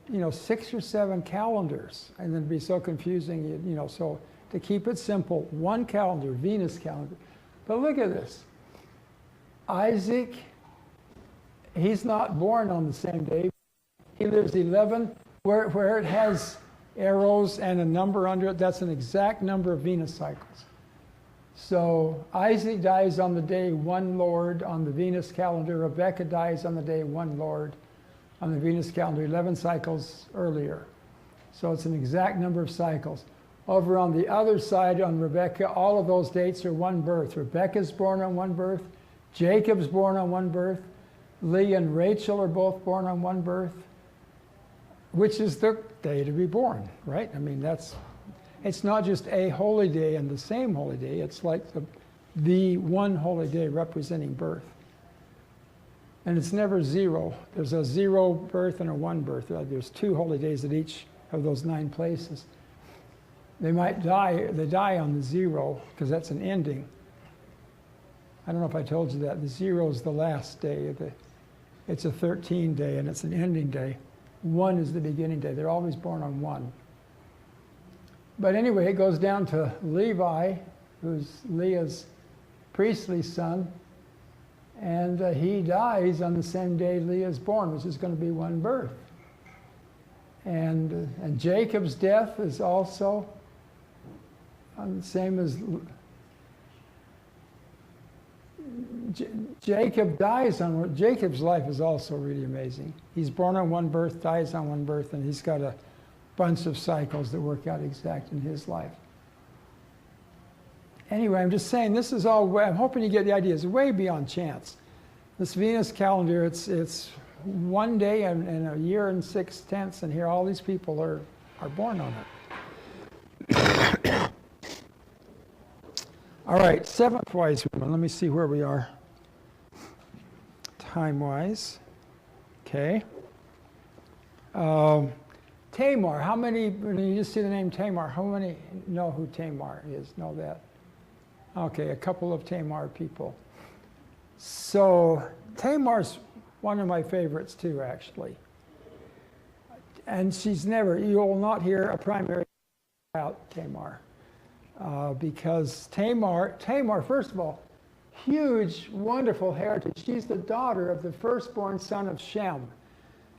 6 or 7 calendars, and then it'd be so confusing, so to keep it simple, 1 calendar, Venus calendar. But look at this. Isaac, he's not born on the same day. He lives 11, where it has arrows and a number under it, that's an exact number of Venus cycles. So Isaac dies on the day 1 Lord on the Venus calendar. Rebecca dies on the day 1 Lord on the Venus calendar, 11 cycles earlier. So it's an exact number of cycles. Over on the other side on Rebecca, all of those dates are 1 birth. Rebecca's born on 1 birth. Jacob's born on 1 birth. Leah and Rachel are both born on 1 birth, which is the day to be born, right? I mean, it's not just a holy day and the same holy day. It's like the one holy day representing birth. And it's never 0. There's a 0 birth and a 1 birth. There's 2 holy days at each of those 9 places. They might die, they die on the 0 because that's an ending. I don't know if I told you that. The 0 is the last day. It's a 13 day and it's an ending day. 1 is the beginning day. They're always born on 1. But anyway, it goes down to Levi, who's Leah's priestly son, and he dies on the same day Leah's born, which is going to be 1 birth. And Jacob's death is also the same as Jacob dies on. Jacob's life is also really amazing. He's born on 1 birth, dies on 1 birth, and he's got a bunch of cycles that work out exact in his life. Anyway, I'm just saying this is all, I'm hoping you get the idea. It's way beyond chance. This Venus calendar, it's 1 day and a year and 6 tenths, and here all these people are born on it. All right, 7th wise woman. Let me see where we are time-wise. Okay. Tamar, how many, when you just see the name Tamar, how many know who Tamar is, know that? Okay, a couple of Tamar people. So Tamar's one of my favorites too, actually. And she's never, you will not hear a primary about Tamar. Because Tamar, first of all, huge, wonderful heritage. She's the daughter of the firstborn son of Shem.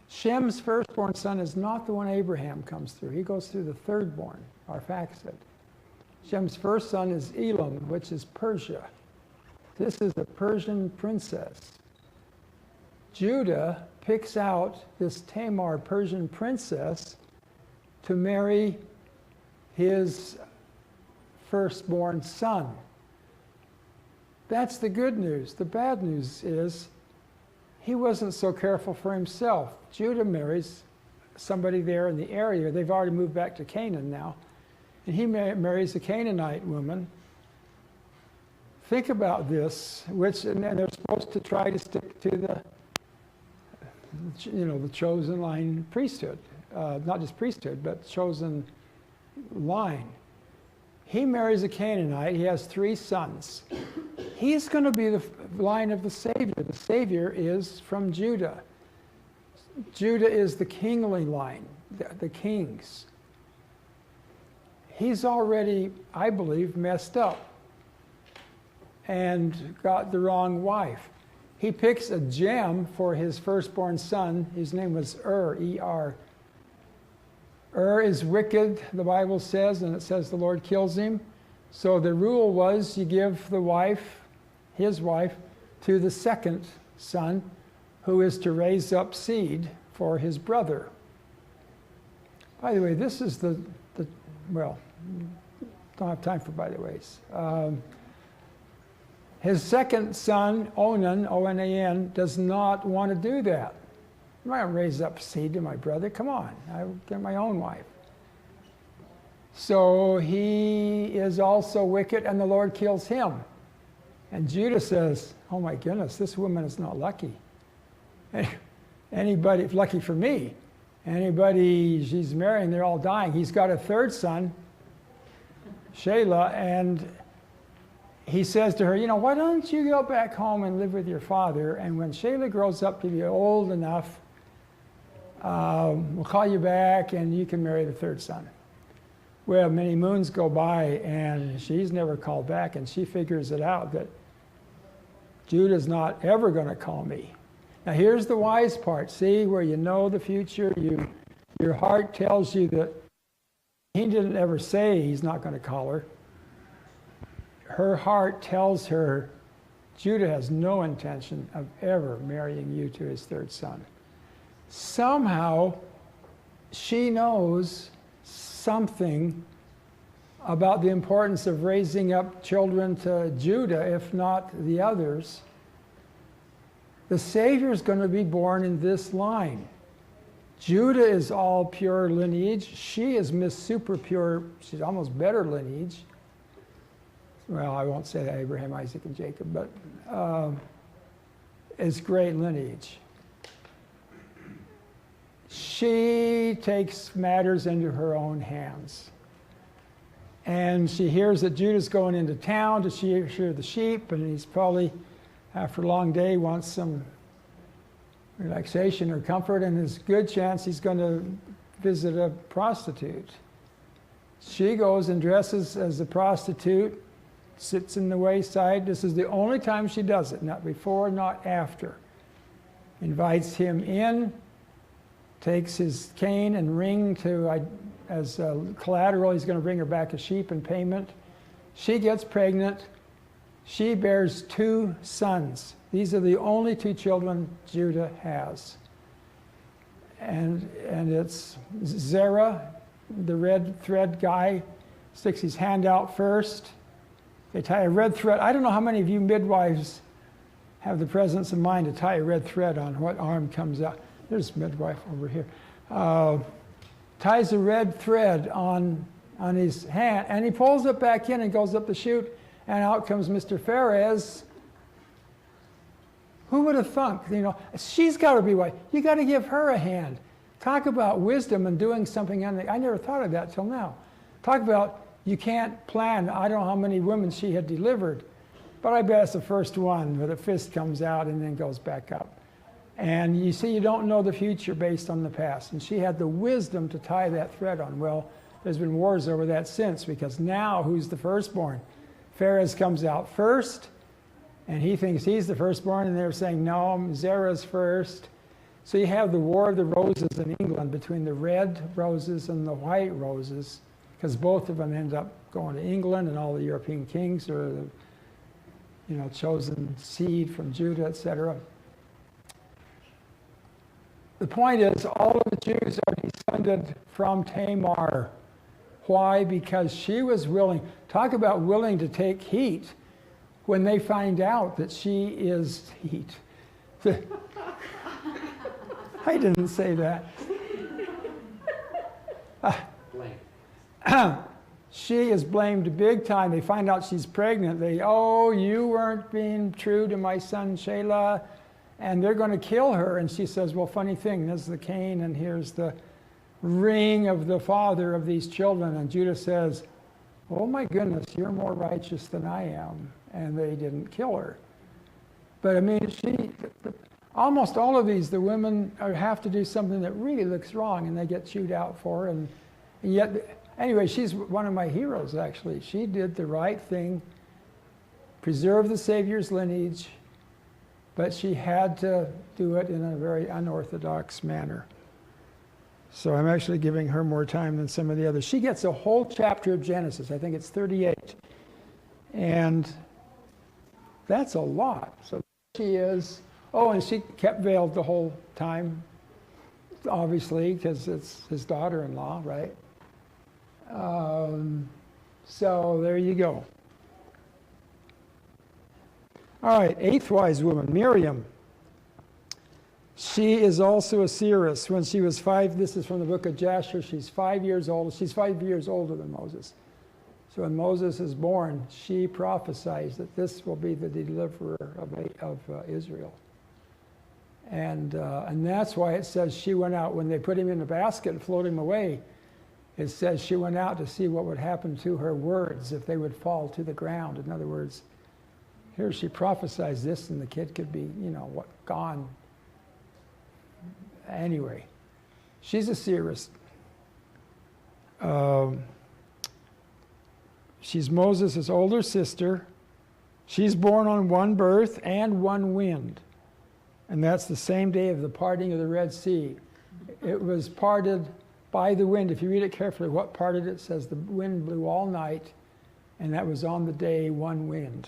Shem's firstborn son is not the one Abraham comes through. He goes through the thirdborn, Arphaxad. Shem's first son is Elam, which is Persia. This is a Persian princess. Judah picks out this Tamar, Persian princess, to marry his firstborn son. That's the good news. The bad news is he wasn't so careful for himself. Judah marries somebody there in the area. They've already moved back to Canaan now. And he marries a Canaanite woman. Think about this, and they're supposed to try to stick to the chosen line priesthood. Not just priesthood, but chosen line. He marries a Canaanite. He has 3 sons. He's going to be the line of the Savior. The Savior is from Judah. Judah is the kingly line, the kings. He's already, I believe, messed up and got the wrong wife. He picks a gem for his firstborn son. His name was E-R. Is wicked, the Bible says, and it says the Lord kills him. So the rule was you give the wife, his wife, to the second son, who is to raise up seed for his brother. By the way, this is well, don't have time for by the ways. His second son, Onan, O-N-A-N, does not want to do that. I'm not going to raise up seed to my brother. Come on, I'll get my own wife. So he is also wicked, and the Lord kills him. And Judah says, oh my goodness, this woman is not lucky. Anybody, lucky for me, anybody she's marrying, they're all dying. He's got a third son, Shelah, and he says to her, you know, why don't you go back home and live with your father, and when Shelah grows up to be old enough, we'll call you back and you can marry the third son. Well, many moons go by and she's never called back, and she figures it out that Judah's not ever going to call me. Now here's the wise part. See, where you know the future, your heart tells you that he didn't ever say he's not going to call her. Her heart tells her Judah has no intention of ever marrying you to his third son. Somehow she knows something about the importance of raising up children to Judah, if not the others. The Savior is going to be born in this line. Judah is all pure lineage. She is Miss Super Pure. She's almost better lineage. Well, I won't say that, Abraham, Isaac, and Jacob, but it's great lineage. She takes matters into her own hands. And she hears that Judah's going into town to shear the sheep, and he's probably, after a long day, wants some relaxation or comfort, and there's a good chance he's going to visit a prostitute. She goes and dresses as a prostitute, sits in the wayside. This is the only time she does it, not before, not after. Invites him in, takes his cane and ring as collateral. He's going to bring her back a sheep in payment. She gets pregnant. She bears 2 sons. These are the only 2 children Judah has. And it's Zerah, the red thread guy, sticks his hand out first. They tie a red thread. I don't know how many of you midwives have the presence of mind to tie a red thread on what arm comes out. There's midwife over here. Ties a red thread on his hand, and he pulls it back in and goes up the chute, and out comes Mr. Perez. Who would have thunk? You know, she's got to be white. You got to give her a hand. Talk about wisdom and doing something. I never thought of that till now. Talk about you can't plan. I don't know how many women she had delivered, but I bet it's the first one where the fist comes out and then goes back up. And you see, you don't know the future based on the past. And she had the wisdom to tie that thread on. Well, there's been wars over that since, because now who's the firstborn? Pharez comes out first, and he thinks he's the firstborn, and they're saying, no, Zerah's first. So you have the War of the Roses in England between the red roses and the white roses, because both of them end up going to England, and all the European kings are the chosen seed from Judah, etc. The point is, all of the Jews are descended from Tamar. Why? Because she was willing. Talk about willing to take heat when they find out that she is heat. I didn't say that. She is blamed big time. They find out she's pregnant. You weren't being true to my son Shelah. And they're going to kill her. And she says, well, funny thing, there's the cane, and here's the ring of the father of these children. And Judah says, oh my goodness, you're more righteous than I am. And they didn't kill her. But I mean, almost all of these, the women have to do something that really looks wrong, and they get chewed out for. And yet, anyway, she's one of my heroes, actually. She did the right thing, preserve the Savior's lineage, but she had to do it in a very unorthodox manner. So I'm actually giving her more time than some of the others. She gets a whole chapter of Genesis. I think it's 38. And that's a lot. So she is, and she kept veiled the whole time, obviously, because it's his daughter-in-law, right? So there you go. All right, eighth wise woman, Miriam. She is also a seeress. When she was 5, this is from the book of Jasher, she's 5 years old. She's 5 years older than Moses. So when Moses is born, she prophesies that this will be the deliverer of Israel. And that's why it says she went out, when they put him in the basket and floated him away, it says she went out to see what would happen to her words if they would fall to the ground. In other words, here she prophesies this and the kid could be, gone. Anyway, she's a seeress. She's Moses' older sister. She's born on one birth and one wind. And that's the same day of the parting of the Red Sea. It was parted by the wind. If you read it carefully, what parted it says the wind blew all night, and that was on the day one wind.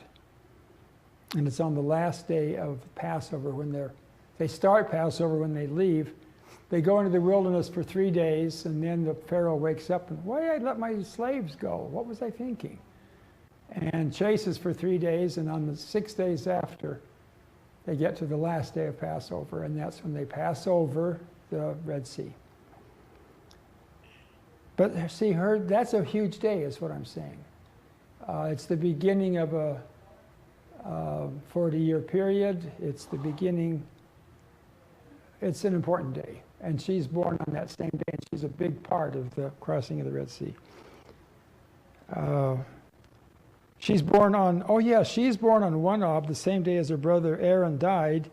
And it's on the last day of Passover when they start Passover when they leave. They go into the wilderness for 3 days, and then the Pharaoh wakes up and, why did I let my slaves go? What was I thinking? And chases for 3 days, and on the 6 days after, they get to the last day of Passover, and that's when they pass over the Red Sea. But see, that's a huge day, is what I'm saying. It's the beginning of a 40-year period. It's the beginning. It's an important day. And she's born on that same day, and she's a big part of the crossing of the Red Sea. She's born on one Ab, the same day as her brother Aaron died,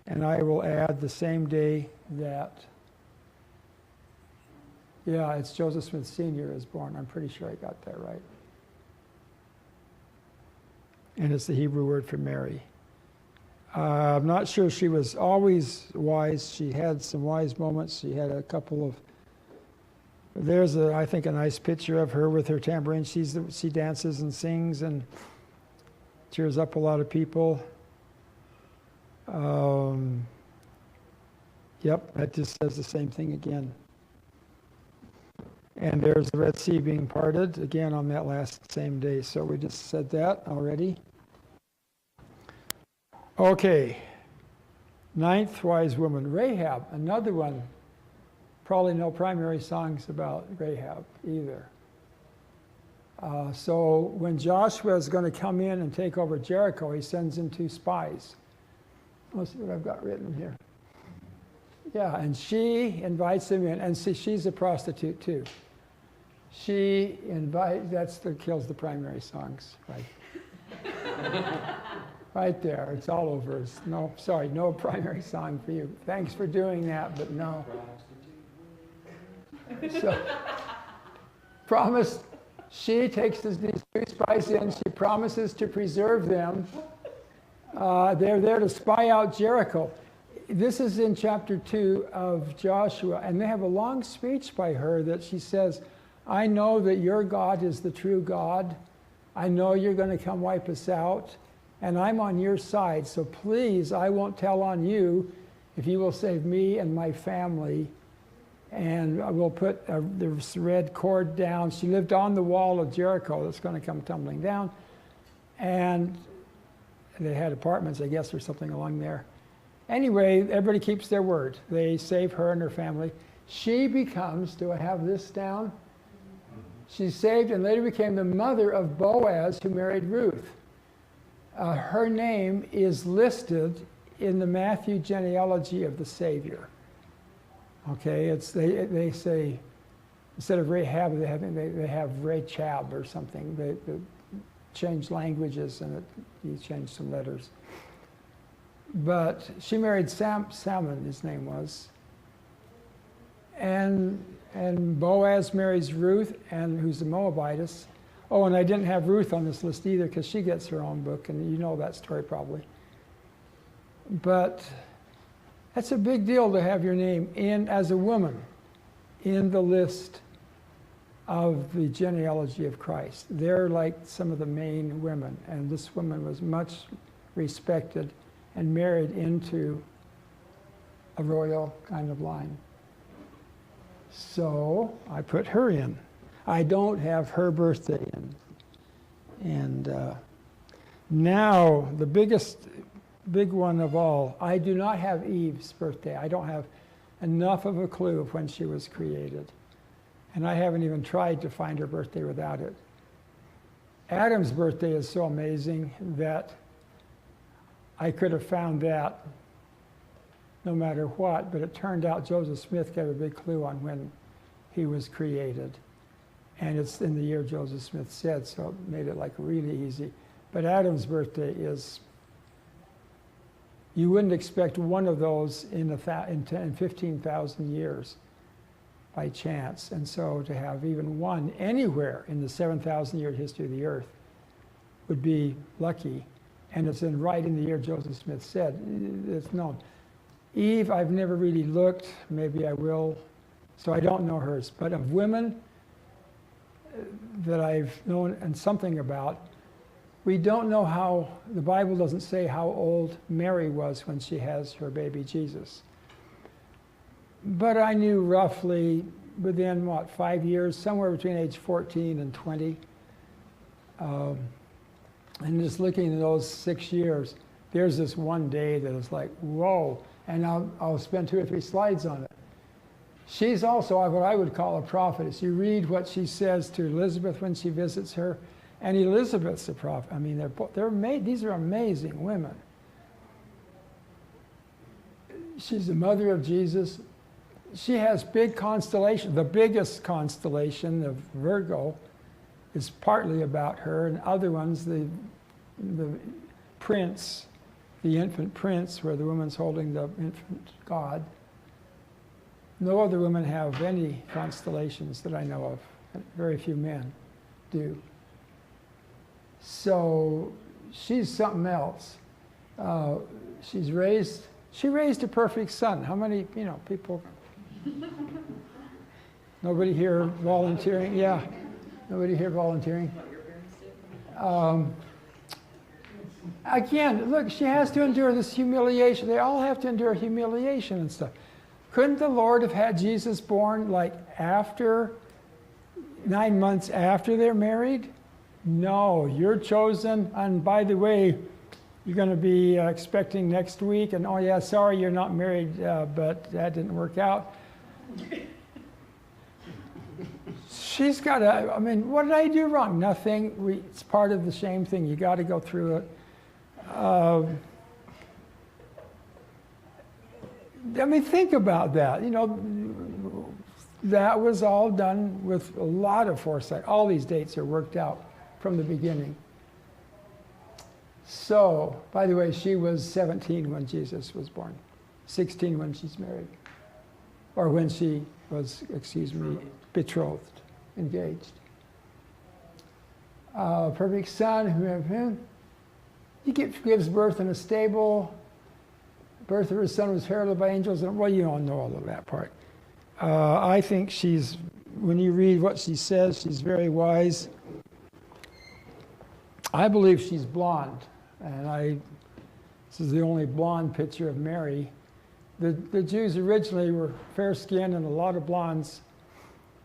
and I will add the same day that, it's Joseph Smith Sr. is born. I'm pretty sure I got that right. And it's the Hebrew word for Mary. I'm not sure she was always wise. She had some wise moments. She had a couple of... There's, I think, a nice picture of her with her tambourine. She dances and sings and cheers up a lot of people. Yep, that just says the same thing again. And there's the Red Sea being parted, again, on that last same day. So we just said that already. Okay, ninth wise woman, Rahab, another one. Probably no primary songs about Rahab either. So when Joshua is going to come in and take over Jericho, he sends in 2 spies. Let's see what I've got written here. Yeah, and she invites him in, and see, she's a prostitute too. She kills the primary songs, right? Right there, it's all over. No primary song for you. Thanks for doing that, but no. So, she takes these 2 spies in, she promises to preserve them. They're there to spy out Jericho. This is in chapter 2 of Joshua, and they have a long speech by her that she says, I know that your God is the true God. I know you're going to come wipe us out, and I'm on your side. So please, I won't tell on you if you will save me and my family. And I will put this red cord down. She lived on the wall of Jericho that's going to come tumbling down. And they had apartments, I guess, or something along there. Anyway, everybody keeps their word. They save her and her family. She becomes, do I have this down? She's saved and later became the mother of Boaz, who married Ruth. Her name is listed in the Matthew genealogy of the Savior. Okay, they say, instead of Rahab, they have Rachab or something. They change languages and you change some letters. But she married Salmon, his name was. And Boaz marries Ruth, who's a Moabitess. Oh, and I didn't have Ruth on this list either because she gets her own book, and you know that story probably. But that's a big deal to have your name as a woman in the list of the genealogy of Christ. They're like some of the main women, and this woman was much respected and married into a royal kind of line. So I put her in. I don't have her birthday in. And Now, the big one of all, I do not have Eve's birthday. I don't have enough of a clue of when she was created. And I haven't even tried to find her birthday without it. Adam's birthday is so amazing that I could have found that no matter what, but it turned out Joseph Smith gave a big clue on when he was created. And it's in the year Joseph Smith said, so it made it like really easy. But Adam's birthday is, you wouldn't expect one of those in 15,000 years by chance. And so to have even one anywhere in the 7,000-year history of the earth would be lucky. And it's right in the year Joseph Smith said. It's known. Eve, I've never really looked. Maybe I will. So I don't know hers. But of women that I've known and something about, we don't know how, the Bible doesn't say how old Mary was when she has her baby Jesus. But I knew roughly within, 5 years, somewhere between age 14 and 20. And just looking at those 6 years, there's this one day that is like, whoa. And I'll spend 2 or 3 slides on it. She's also what I would call a prophetess. You read what she says to Elizabeth when she visits her, and Elizabeth's a prophet. I mean, these are amazing women. She's the mother of Jesus. She has big constellations. The biggest constellation of Virgo is partly about her, and other ones, the prince, the infant prince, where the woman's holding the infant God. No other women have any constellations that I know of. Very few men do. So she's something else. She raised a perfect son. How many, people? Nobody here volunteering? Yeah. Nobody here volunteering? Again, look, she has to endure this humiliation. They all have to endure humiliation and stuff. Couldn't the Lord have had Jesus born like 9 months after they're married? No, you're chosen. And by the way, you're going to be expecting next week. And oh yeah, sorry, you're not married, but that didn't work out. She's got to, what did I do wrong? Nothing. It's part of the same thing. You got to go through it. Think about that. That was all done with a lot of foresight. All these dates are worked out from the beginning. So, by the way, she was 17 when Jesus was born, 16 when she's married, or when she was, betrothed, engaged. Perfect son, who have him. He gives birth in a stable. Birth of her son was heralded by angels. And, well, you all know all of that part. I think when you read what she says, she's very wise. I believe she's blonde. And this is the only blonde picture of Mary. The Jews originally were fair-skinned and a lot of blondes.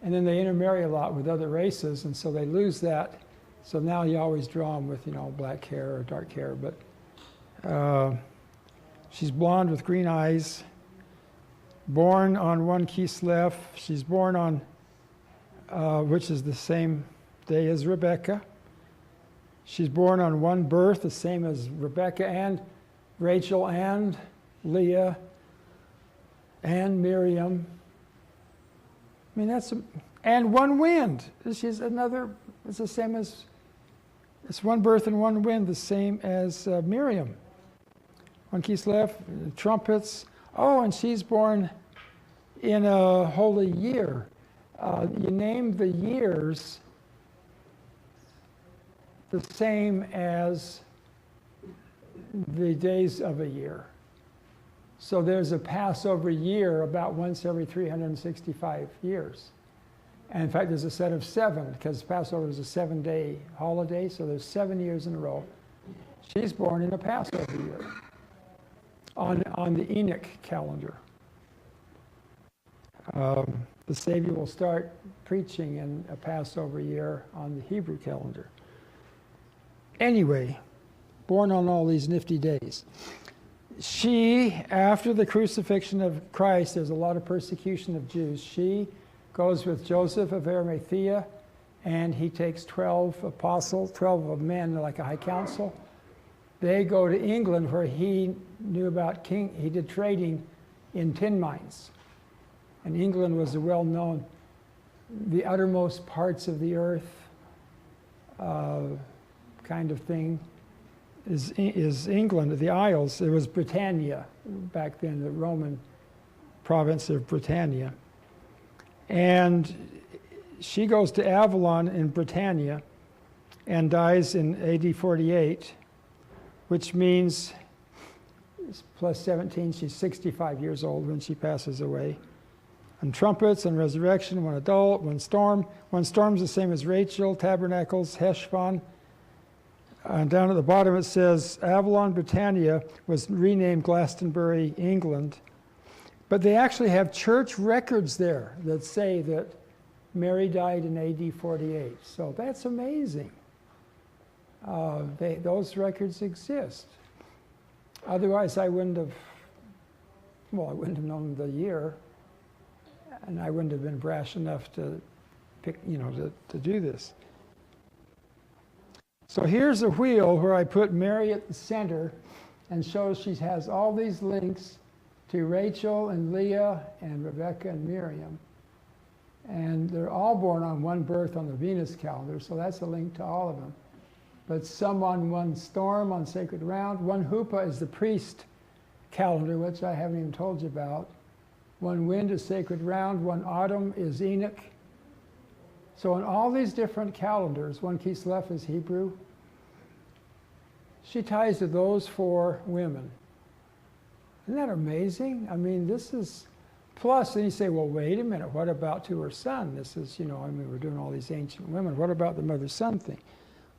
And then they intermarry a lot with other races, and so they lose that. So now you always draw them with, black hair or dark hair. But she's blonde with green eyes. Born on 1 Kislev. She's born on, which is the same day as Rebecca. She's born on one birth, the same as Rebecca and Rachel and Leah and Miriam. And one wind. She's another, it's the same as, it's one birth and one wind, the same as Miriam. 1 Kislev, trumpets. Oh, and she's born in a holy year. You name the years the same as the days of a year. So there's a Passover year about once every 365 years. And in fact, there's a set of 7, because Passover is a 7-day holiday, so there's 7 years in a row. She's born in a Passover year on the Enoch calendar. The Savior will start preaching in a Passover year on the Hebrew calendar. Anyway, born on all these nifty days. She, after the crucifixion of Christ, there's a lot of persecution of Jews. She goes with Joseph of Arimathea, and he takes 12 apostles, 12 of men, like a high council. They go to England, where he knew about he did trading in tin mines. And England was a well-known, the uttermost parts of the earth kind of thing is England, the Isles. It was Britannia back then, the Roman province of Britannia. And she goes to Avalon in Britannia and dies in AD 48, which means plus 17, she's 65 years old when she passes away. And trumpets and resurrection, one adult, one storm. One storm's the same as Rachel, Tabernacles, Heshbon. And down at the bottom it says Avalon, Britannia was renamed Glastonbury, England. But they actually have church records there that say that Mary died in AD 48. So that's amazing. Those records exist. Otherwise, I wouldn't have known the year, and I wouldn't have been brash enough to pick, to do this. So here's a wheel where I put Mary at the center and shows she has all these links to Rachel and Leah and Rebecca and Miriam. And they're all born on one birth on the Venus calendar, so that's a link to all of them. But some on one storm on sacred round. One hupa is the priest calendar, which I haven't even told you about. One wind is sacred round. One autumn is Enoch. So in all these different calendars, one Kislev is Hebrew. She ties to those 4 women. Isn't that amazing? I mean, this is, plus then you say, well, wait a minute, what about to her son? This is, we're doing all these ancient women. What about the mother-son thing?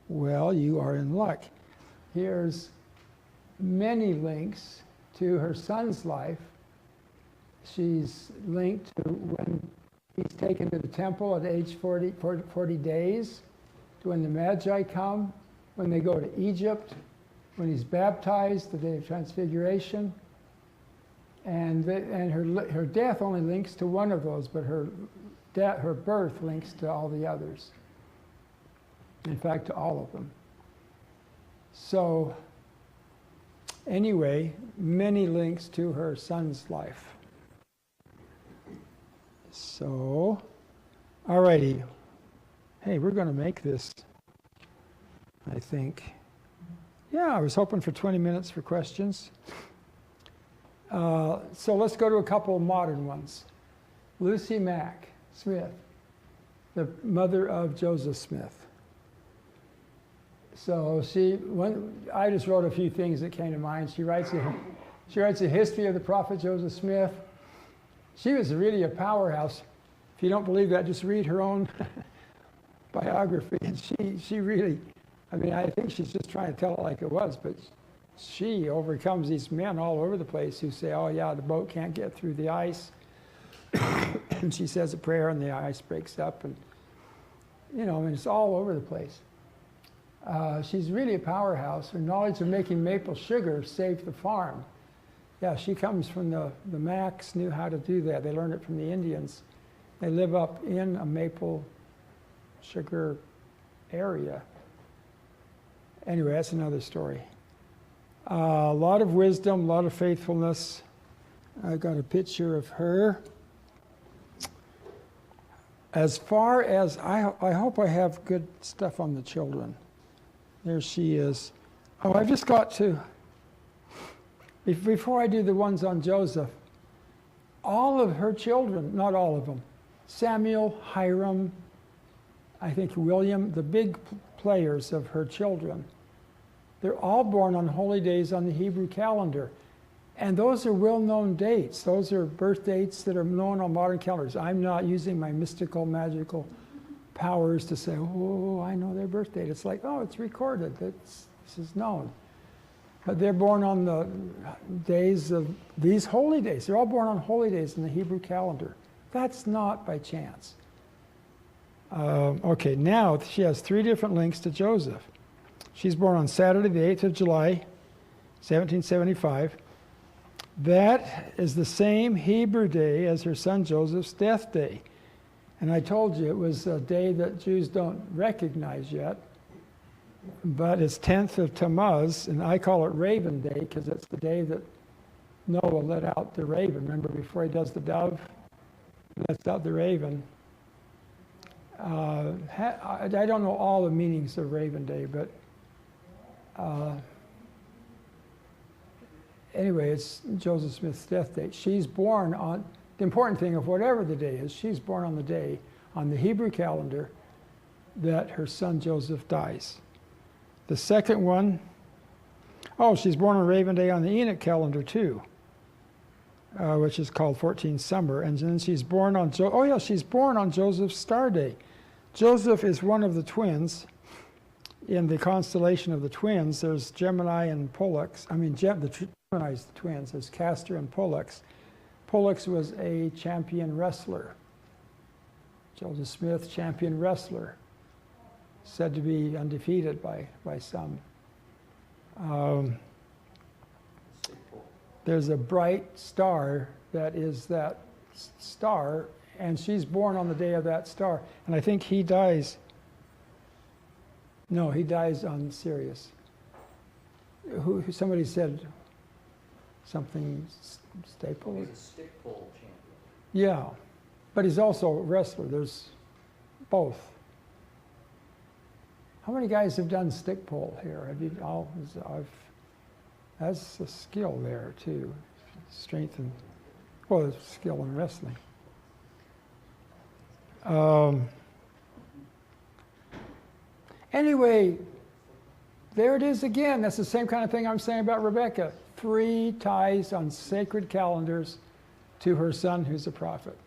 Well, you are in luck. Here's many links to her son's life. She's linked to when he's taken to the temple at age 40 days, to when the Magi come, when they go to Egypt, when he's baptized, the day of transfiguration. And her death only links to one of those, but her birth links to all the others. In fact, to all of them. So, anyway, many links to her son's life. So, alrighty. Hey, we're going to make this, I think. Yeah, I was hoping for 20 minutes for questions. So let's go to a couple of modern ones. Lucy Mack Smith, the mother of Joseph Smith. So I just wrote a few things that came to mind. She writes a history of the prophet Joseph Smith. She was really a powerhouse. If you don't believe that, just read her own biography. And she really, I think she's just trying to tell it like it was, but she overcomes these men all over the place who say, oh yeah, the boat can't get through the ice. And she says a prayer and the ice breaks up. And, it's all over the place. She's really a powerhouse. Her knowledge of making maple sugar saved the farm. Yeah, she comes from the Macks, knew how to do that. They learned it from the Indians. They live up in a maple sugar area. Anyway, that's another story. A lot of wisdom, a lot of faithfulness. I got a picture of her. As far as, I hope I have good stuff on the children. There she is. Oh, I've just got to, before I do the ones on Joseph, all of her children, not all of them, Samuel, Hiram, I think William, the big players of her children, they're all born on holy days on the Hebrew calendar. And those are well-known dates. Those are birth dates that are known on modern calendars. I'm not using my mystical, magical powers to say, oh, I know their birth date. It's like, oh, it's recorded. This is known. But they're born on the days of these holy days. They're all born on holy days in the Hebrew calendar. That's not by chance. Okay, now she has 3 different links to Joseph. She's born on Saturday, the 8th of July, 1775. That is the same Hebrew day as her son Joseph's death day. And I told you it was a day that Jews don't recognize yet. But it's 10th of Tammuz, and I call it Raven Day because it's the day that Noah let out the raven. Remember, before he does the dove, he lets out the raven. I don't know all the meanings of Raven Day, but anyway, it's Joseph Smith's death date. She's born on, the important thing of whatever the day is, she's born on the day, on the Hebrew calendar, that her son Joseph dies. The second one, she's born on Raven Day on the Enoch calendar too, which is called 14 Summer. And then she's born on, she's born on Joseph's star day. Joseph is one of the twins. In the constellation of the twins, there's Gemini and Pollux. The Gemini's the twins. There's Castor and Pollux. Pollux was a champion wrestler. Joseph Smith, champion wrestler. Said to be undefeated by some. There's a bright star that is that star, and she's born on the day of that star. And I think he dies. No, he dies on Sirius. Somebody said something Staple. He's a stick pole champion. Yeah, but he's also a wrestler. There's both. How many guys have done stick pole here? Have you all? That's a skill there too, strength and skill in wrestling. Anyway, there it is again. That's the same kind of thing I'm saying about Rebecca. 3 ties on sacred calendars to her son who's a prophet.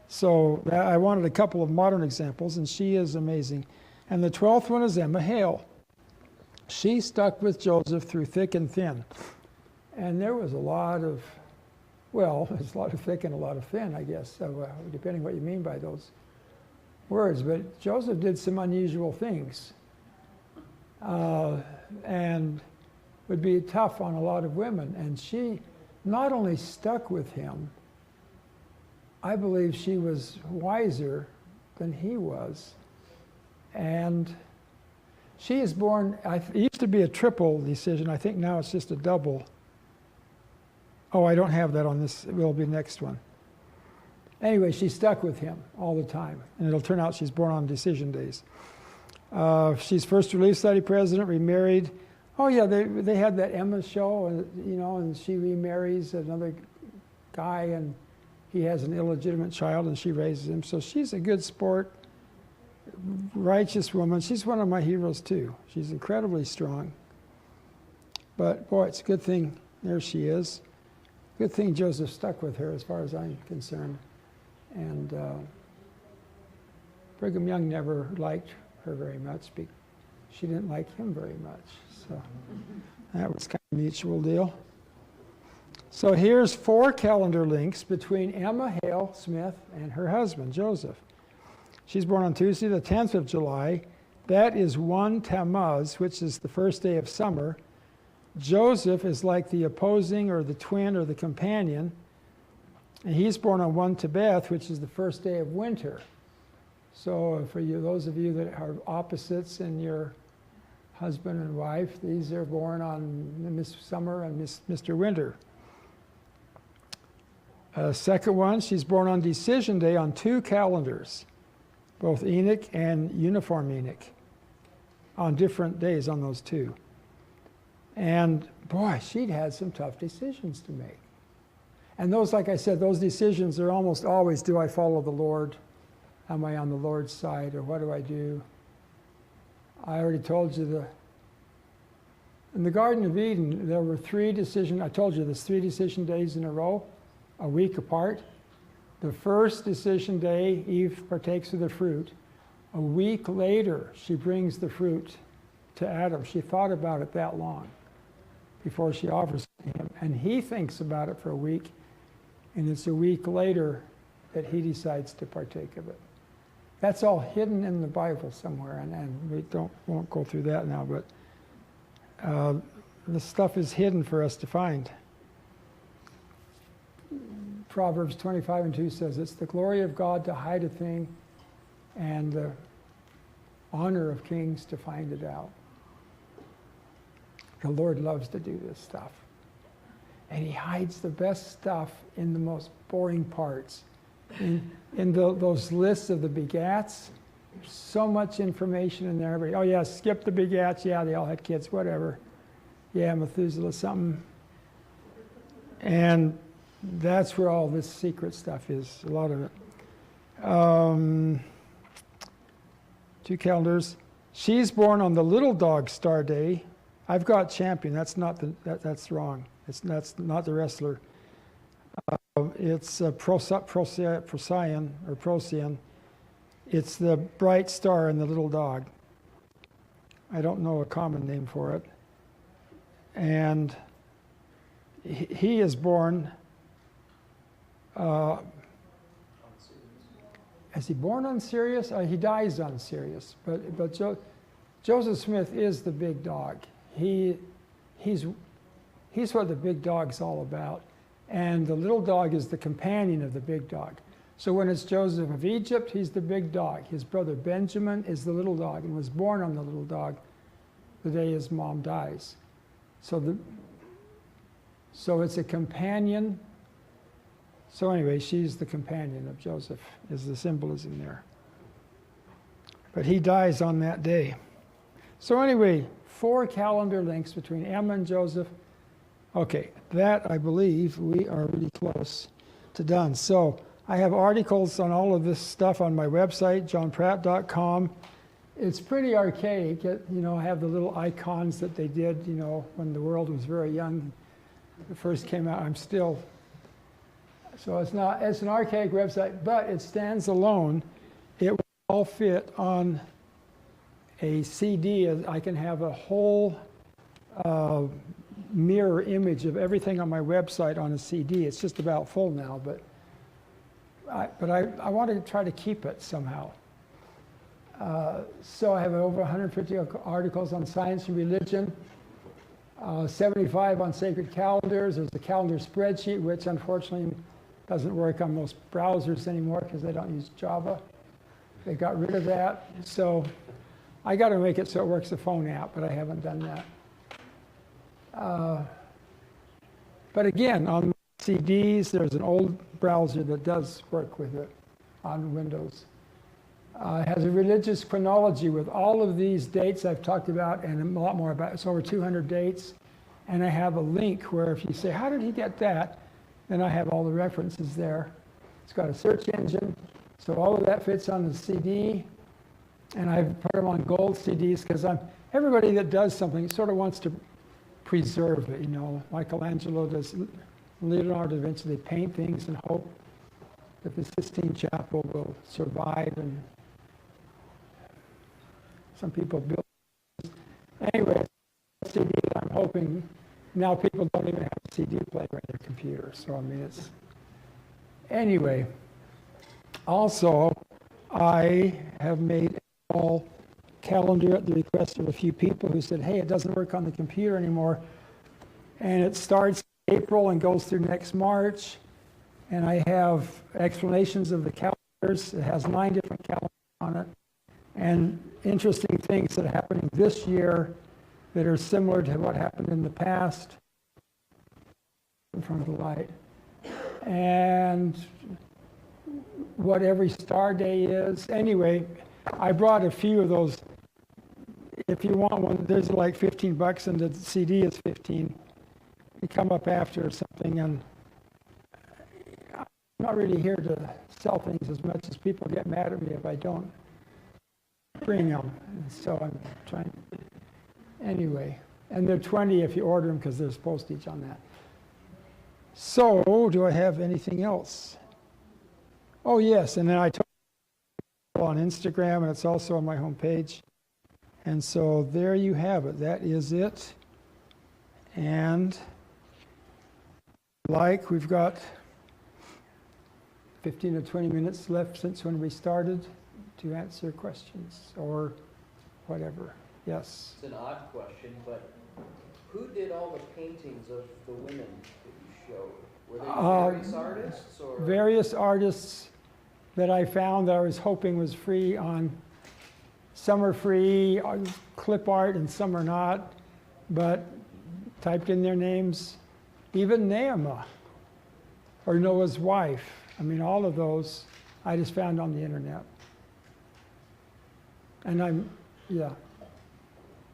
So I wanted a couple of modern examples, and she is amazing. And the 12th one is Emma Hale. She stuck with Joseph through thick and thin. And there was a lot of, there's a lot of thick and a lot of thin, I guess, depending what you mean by those words. But Joseph did some unusual things and would be tough on a lot of women. And she not only stuck with him, I believe she was wiser than he was. And she is born, it used to be a triple decision. I think now it's just a double. Oh, I don't have that on this. It will be the next one. Anyway, she stuck with him all the time. And it'll turn out she's born on decision days. She's first relief society president, remarried. Oh yeah, they had that Emma show, and she remarries another guy, and he has an illegitimate child, and she raises him. So she's a good sport, righteous woman. She's one of my heroes too. She's incredibly strong. But boy, it's a good thing there she is. Good thing Joseph stuck with her as far as I'm concerned. And Brigham Young never liked her very much. She didn't like him very much. So that was kind of a mutual deal. So here's 4 calendar links between Emma Hale Smith and her husband, Joseph. She's born on Tuesday, the 10th of July. That is 1 Tammuz, which is the first day of summer. Joseph is like the opposing or the twin or the companion. And he's born on 1 Tebeth, which is the first day of winter. So for you, those of you that are opposites in your husband and wife, these are born on Miss Summer and Mr. Winter. Second one, she's born on Decision Day on 2 calendars, both Enoch and Uniform Enoch, on different days on those 2. And boy, she'd had some tough decisions to make. And those, like I said, those decisions are almost always, do I follow the Lord? Am I on the Lord's side, or what do I do? I already told you in the Garden of Eden, there were 3 decisions. I told you there's 3 decision days in a row, a week apart. The first decision day, Eve partakes of the fruit. A week later, she brings the fruit to Adam. She thought about it that long before she offers it to him. And he thinks about it for a week, and it's a week later that he decides to partake of it. That's all hidden in the Bible somewhere, and we won't go through that now, but the stuff is hidden for us to find. Proverbs 25:2 says, it's the glory of God to hide a thing and the honor of kings to find it out. The Lord loves to do this stuff. And he hides the best stuff in the most boring parts. Those lists of the begats, so much information in there. Everybody, oh yeah, skip the begats. Yeah, they all had kids, whatever. Yeah, Methuselah something. And that's where all this secret stuff is, a lot of it. 2 calendars. She's born on the little dog star day. I've got champion. That's not that's wrong. That's not the wrestler. It's Procyon or Procyon. It's the bright star in the little dog. I don't know a common name for it. And he is born. Is he born on Sirius? He dies on Sirius. But Joseph Smith is the big dog. He's what the big dog's all about. And the little dog is the companion of the big dog. So when it's Joseph of Egypt, he's the big dog. His brother Benjamin is the little dog and was born on the little dog the day his mom dies. So it's a companion. So anyway, she's the companion of Joseph, is the symbolism there. But he dies on that day. So anyway, 4 calendar links between Emma and Joseph. Okay, that I believe we are really close to done. So I have articles on all of this stuff on my website, johnpratt.com. It's pretty archaic. I have the little icons that they did, when the world was very young. It first came out. So it's an archaic website, but it stands alone. It will all fit on a CD. I can have a whole mirror image of everything on my website on a CD. It's just about full now, but I want to try to keep it somehow. So I have over 150 articles on science and religion, 75 on sacred calendars. There's a calendar spreadsheet, which unfortunately doesn't work on most browsers anymore because they don't use Java. They got rid of that. So I got to make it so it works the phone app, but I haven't done that. But again, on CDs, there's an old browser that does work with it on Windows. It has a religious chronology with all of these dates I've talked about and a lot more about. It's over 200 dates. And I have a link where if you say, how did he get that? Then I have all the references there. It's got a search engine. So all of that fits on the CD. And I've put them on gold CDs because everybody that does something sort of wants to preserve it. Michelangelo does, Leonardo da Vinci, they paint things and hope that the Sistine Chapel will survive. And some people build. Anyway, CD that I'm hoping. Now people don't even have a CD player in their computer. So it's anyway. Also, I have made a small calendar at the request of a few people who said, hey, it doesn't work on the computer anymore. And it starts in April and goes through next March. And I have explanations of the calendars. It has 9 different calendars on it. And interesting things that are happening this year that are similar to what happened in the past in front of the light. And what every star day is. Anyway, I brought a few of those. If you want one, there's like $15 and the CD is 15. You come up after or something, and I'm not really here to sell things as much as people get mad at me if I don't bring them. And so I'm trying. Anyway, and they're 20 if you order them because there's postage on that. So, do I have anything else? Oh yes, and then I told you on Instagram, and it's also on my homepage. And so there you have it. That is it. And we've got 15 or 20 minutes left since when we started. to answer questions or whatever. Yes. It's an odd question, but who did all the paintings of the women that you showed? Were they various artists? Or? Various artists that I found that I was hoping was free on. Some are free, clip art, and some are not, but typed in their names. Even Naeema, or Noah's wife. I mean, all of those I just found on the internet. And yeah.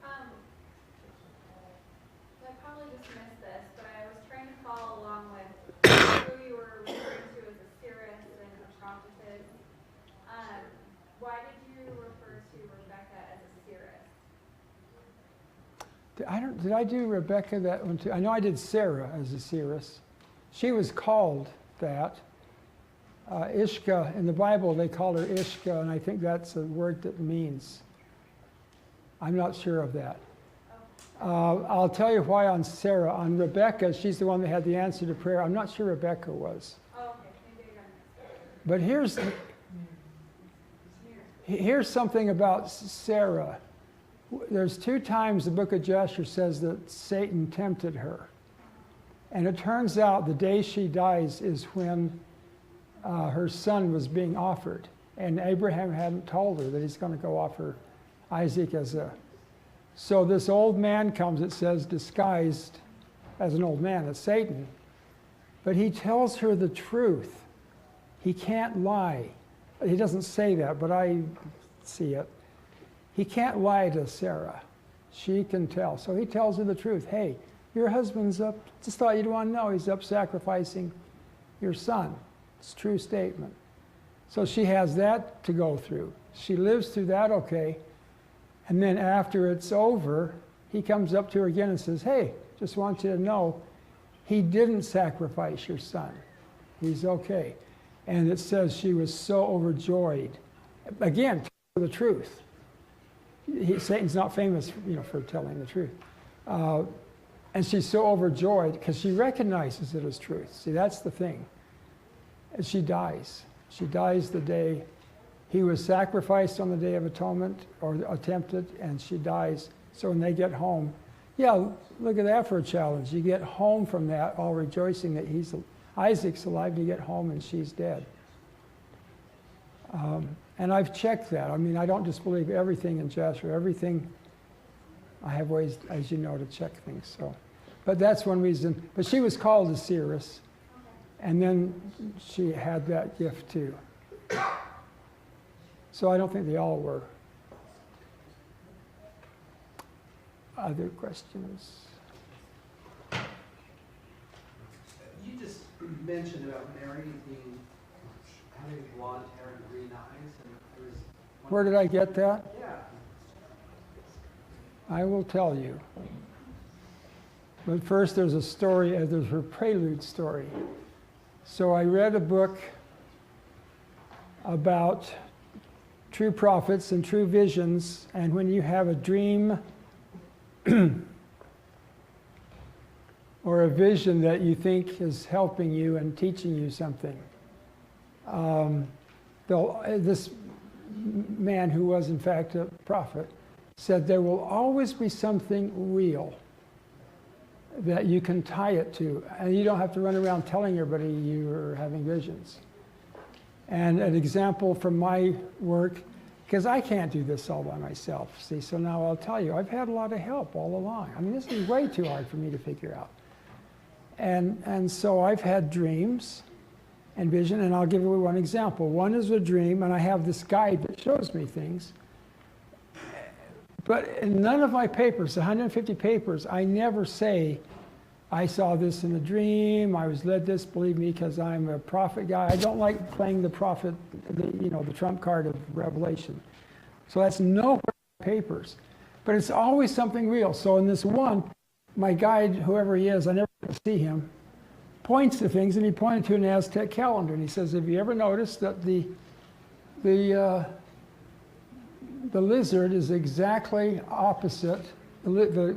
I probably just missed this, but I was trying to follow along with who you were referring to as a seeress and a prophetess. Why did you refer to Rebecca as a seeress? Did I do Rebecca that one too? I know I did Sarah as a seeress. She was called that. Ishka, in the Bible they call her Ishka, and I think that's a word that means. I'm not sure of that. I'll tell you why on Sarah. On Rebecca, she's the one that had the answer to prayer. I'm not sure Rebecca was. Oh, okay. Maybe I got mixed up. But here's something about Sarah. There's 2 times the book of Jasher says that Satan tempted her. And it turns out the day she dies is when her son was being offered. And Abraham hadn't told her that he's going to go offer Isaac as a... So this old man comes, it says, disguised as an old man, as Satan. But he tells her the truth. He can't lie. He doesn't say that, but I see it. He can't lie to Sarah. She can tell. So he tells her the truth. Hey, your husband's up, just thought you'd want to know, he's up sacrificing your son. It's a true statement. So she has that to go through. She lives through that okay. And then after it's over, he comes up to her again and says, hey, just want you to know, he didn't sacrifice your son. He's okay. And it says she was so overjoyed. Again, the truth. Satan's not famous, for telling the truth. And she's so overjoyed because she recognizes it as truth. See, that's the thing. And she dies. She dies the day he was sacrificed on the Day of Atonement, or attempted, and she dies. So when they get home, yeah, look at that for a challenge. You get home from that all rejoicing that Isaac's alive to get home and she's dead. And I've checked that. I mean, I don't just believe everything in Jasher. Everything, I have ways, as you know, to check things. So, but that's one reason. But she was called a seeress, and then she had that gift too. So I don't think they all were. Other questions? You just mentioned about Mary having blonde hair and green eyes, and there was Where did I get that? Yeah. I will tell you. But first there's a story, there's her prelude story. So I read a book about true prophets and true visions, and when you have a dream or a vision that you think is helping you and teaching you something, this man who was in fact a prophet said there will always be something real that you can tie it to, and you don't have to run around telling everybody you're having visions. And an example from my work, because I can't do this all by myself, see, so now I'll tell you, I've had a lot of help all along. I mean, this is way too hard for me to figure out. And so I've had dreams and vision, and I'll give you one example. One is a dream, and I have this guide that shows me things. But in none of my papers, 150 papers, I never say, I saw this in a dream, I was led this, believe me, because I'm a prophet guy. I don't like playing the prophet, the trump card of Revelation. So that's nowhere in my papers. But it's always something real. So in this one, my guide, whoever he is, I never get to see him, points to things, and he pointed to an Aztec calendar, and he says, have you ever noticed that the lizard is exactly opposite, the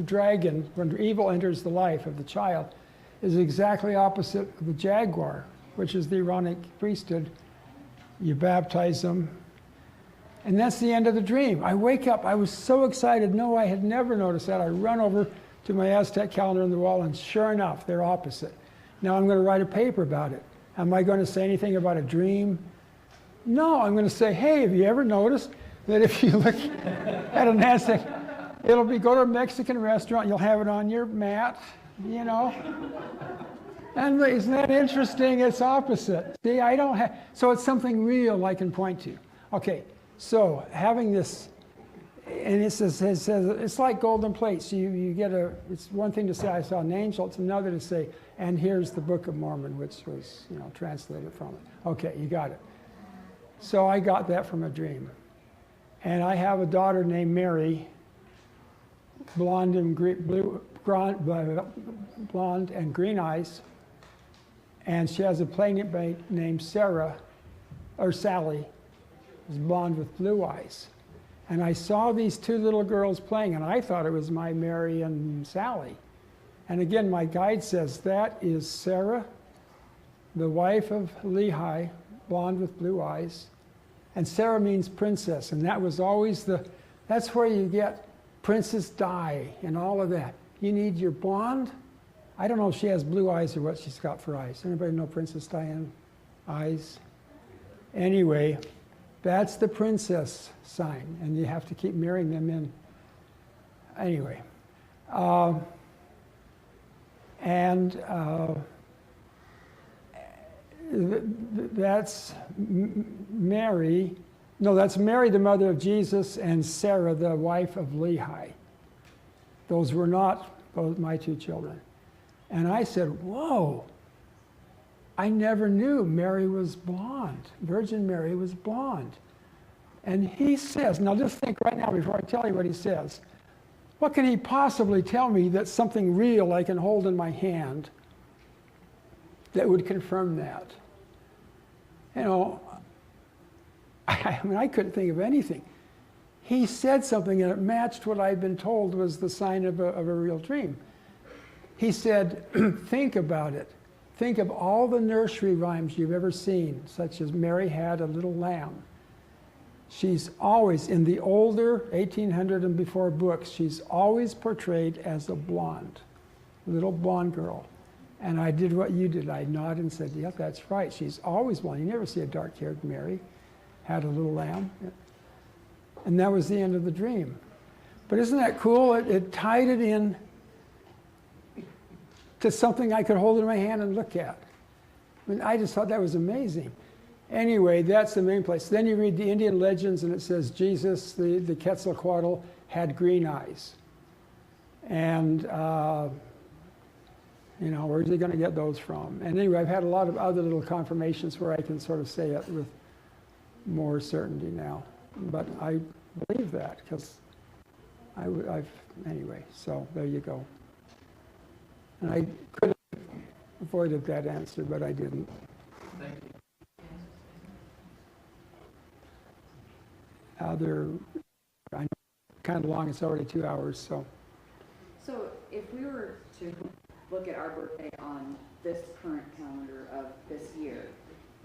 dragon, when evil enters the life of the child, is exactly opposite of the jaguar, which is the Aaronic priesthood, you baptize them, and that's the end of the dream. I wake up, I was so excited. No, I had never noticed that. I run over to my Aztec calendar on the wall, and sure enough, they're opposite. Now I'm going to write a paper about it. Am I going to say anything about a dream? No, I'm going to say, hey, have you ever noticed that if you look at an Aztec, it'll be, go to a Mexican restaurant, you'll have it on your mat, you know. And isn't that interesting? It's opposite. See, I don't have, so it's something real I can point to. Okay, so having this, and it says it's like golden plates. You get a, it's one thing to say, I saw an angel. It's another to say, and here's the Book of Mormon, which was, you know, translated from it. Okay, you got it. So I got that from a dream. And I have a daughter named Mary, blonde and blonde and green eyes. And she has a playmate named Sarah, or Sally, who's blonde with blue eyes. And I saw these two little girls playing, and I thought it was my Mary and Sally. And again, my guide says, that is Sarah, the wife of Lehi, blonde with blue eyes. And Sarah means princess, and that was always that's where you get Princess Di and all of that. You need your blonde. I don't know if she has blue eyes or what she's got for eyes. Anybody know Princess Diana eyes? Anyway, that's the princess sign, and you have to keep marrying them in. Anyway, that's Mary. No, that's Mary, the mother of Jesus, and Sarah, the wife of Lehi. Those were not both my two children. And I said, whoa, I never knew Mary was blonde. Virgin Mary was blonde. And he says, now just think right now before I tell you what he says, what can he possibly tell me that's something real I can hold in my hand that would confirm that? You know, I mean, I couldn't think of anything. He said something and it matched what I'd been told was the sign of a real dream. He said, think about it. Think of all the nursery rhymes you've ever seen, such as Mary Had a Little Lamb. She's always, in the older 1800 and before books, she's always portrayed as a blonde, little blonde girl. And I did what you did. I nodded and said, yeah, that's right. She's always blonde. You never see a dark-haired Mary had a little lamb. And that was the end of the dream. But isn't that cool? It tied it in to something I could hold in my hand and look at. I mean, I just thought that was amazing. Anyway, that's the main place. Then you read the Indian legends, and it says Jesus, the Quetzalcoatl, had green eyes. And, you know, where's he going to get those from? And anyway, I've had a lot of other little confirmations where I can sort of say it with more certainty now. But I believe that because anyway, so there you go. And I could have avoided that answer, but I didn't. Thank you. I know kind of long, it's already 2 hours, so. So if we were to look at our birthday on this current calendar of this year,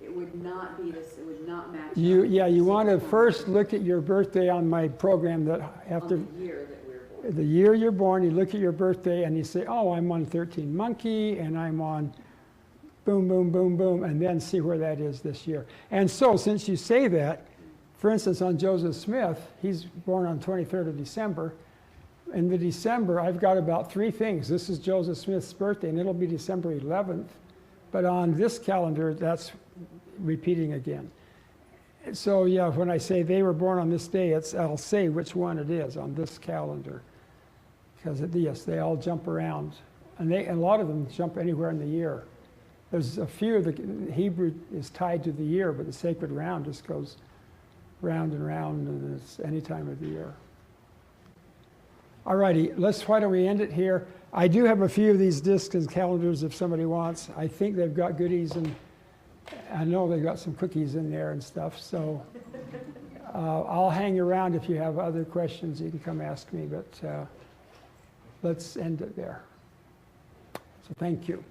it would not be this, it would not match. You want to first look at your birthday on my program that after. On the year that we're born. The year you're born, you look at your birthday and you say, oh, I'm on 13 Monkey and I'm on boom, boom, boom, boom, and then see where that is this year. And so since you say that, for instance, on Joseph Smith, he's born on 23rd of December. In the December, I've got about 3 things. This is Joseph Smith's birthday, and it'll be December 11th. But on this calendar, that's repeating again. So yeah, when I say they were born on this day, I'll say which one it is on this calendar. Because yes, they all jump around. And a lot of them jump anywhere in the year. There's a few of the Hebrew is tied to the year, but the sacred round just goes round and round, and it's any time of the year. All righty, why don't we end it here? I do have a few of these discs and calendars if somebody wants. I think they've got goodies, and I know they've got some cookies in there and stuff, so I'll hang around if you have other questions. You can come ask me, but let's end it there. So thank you.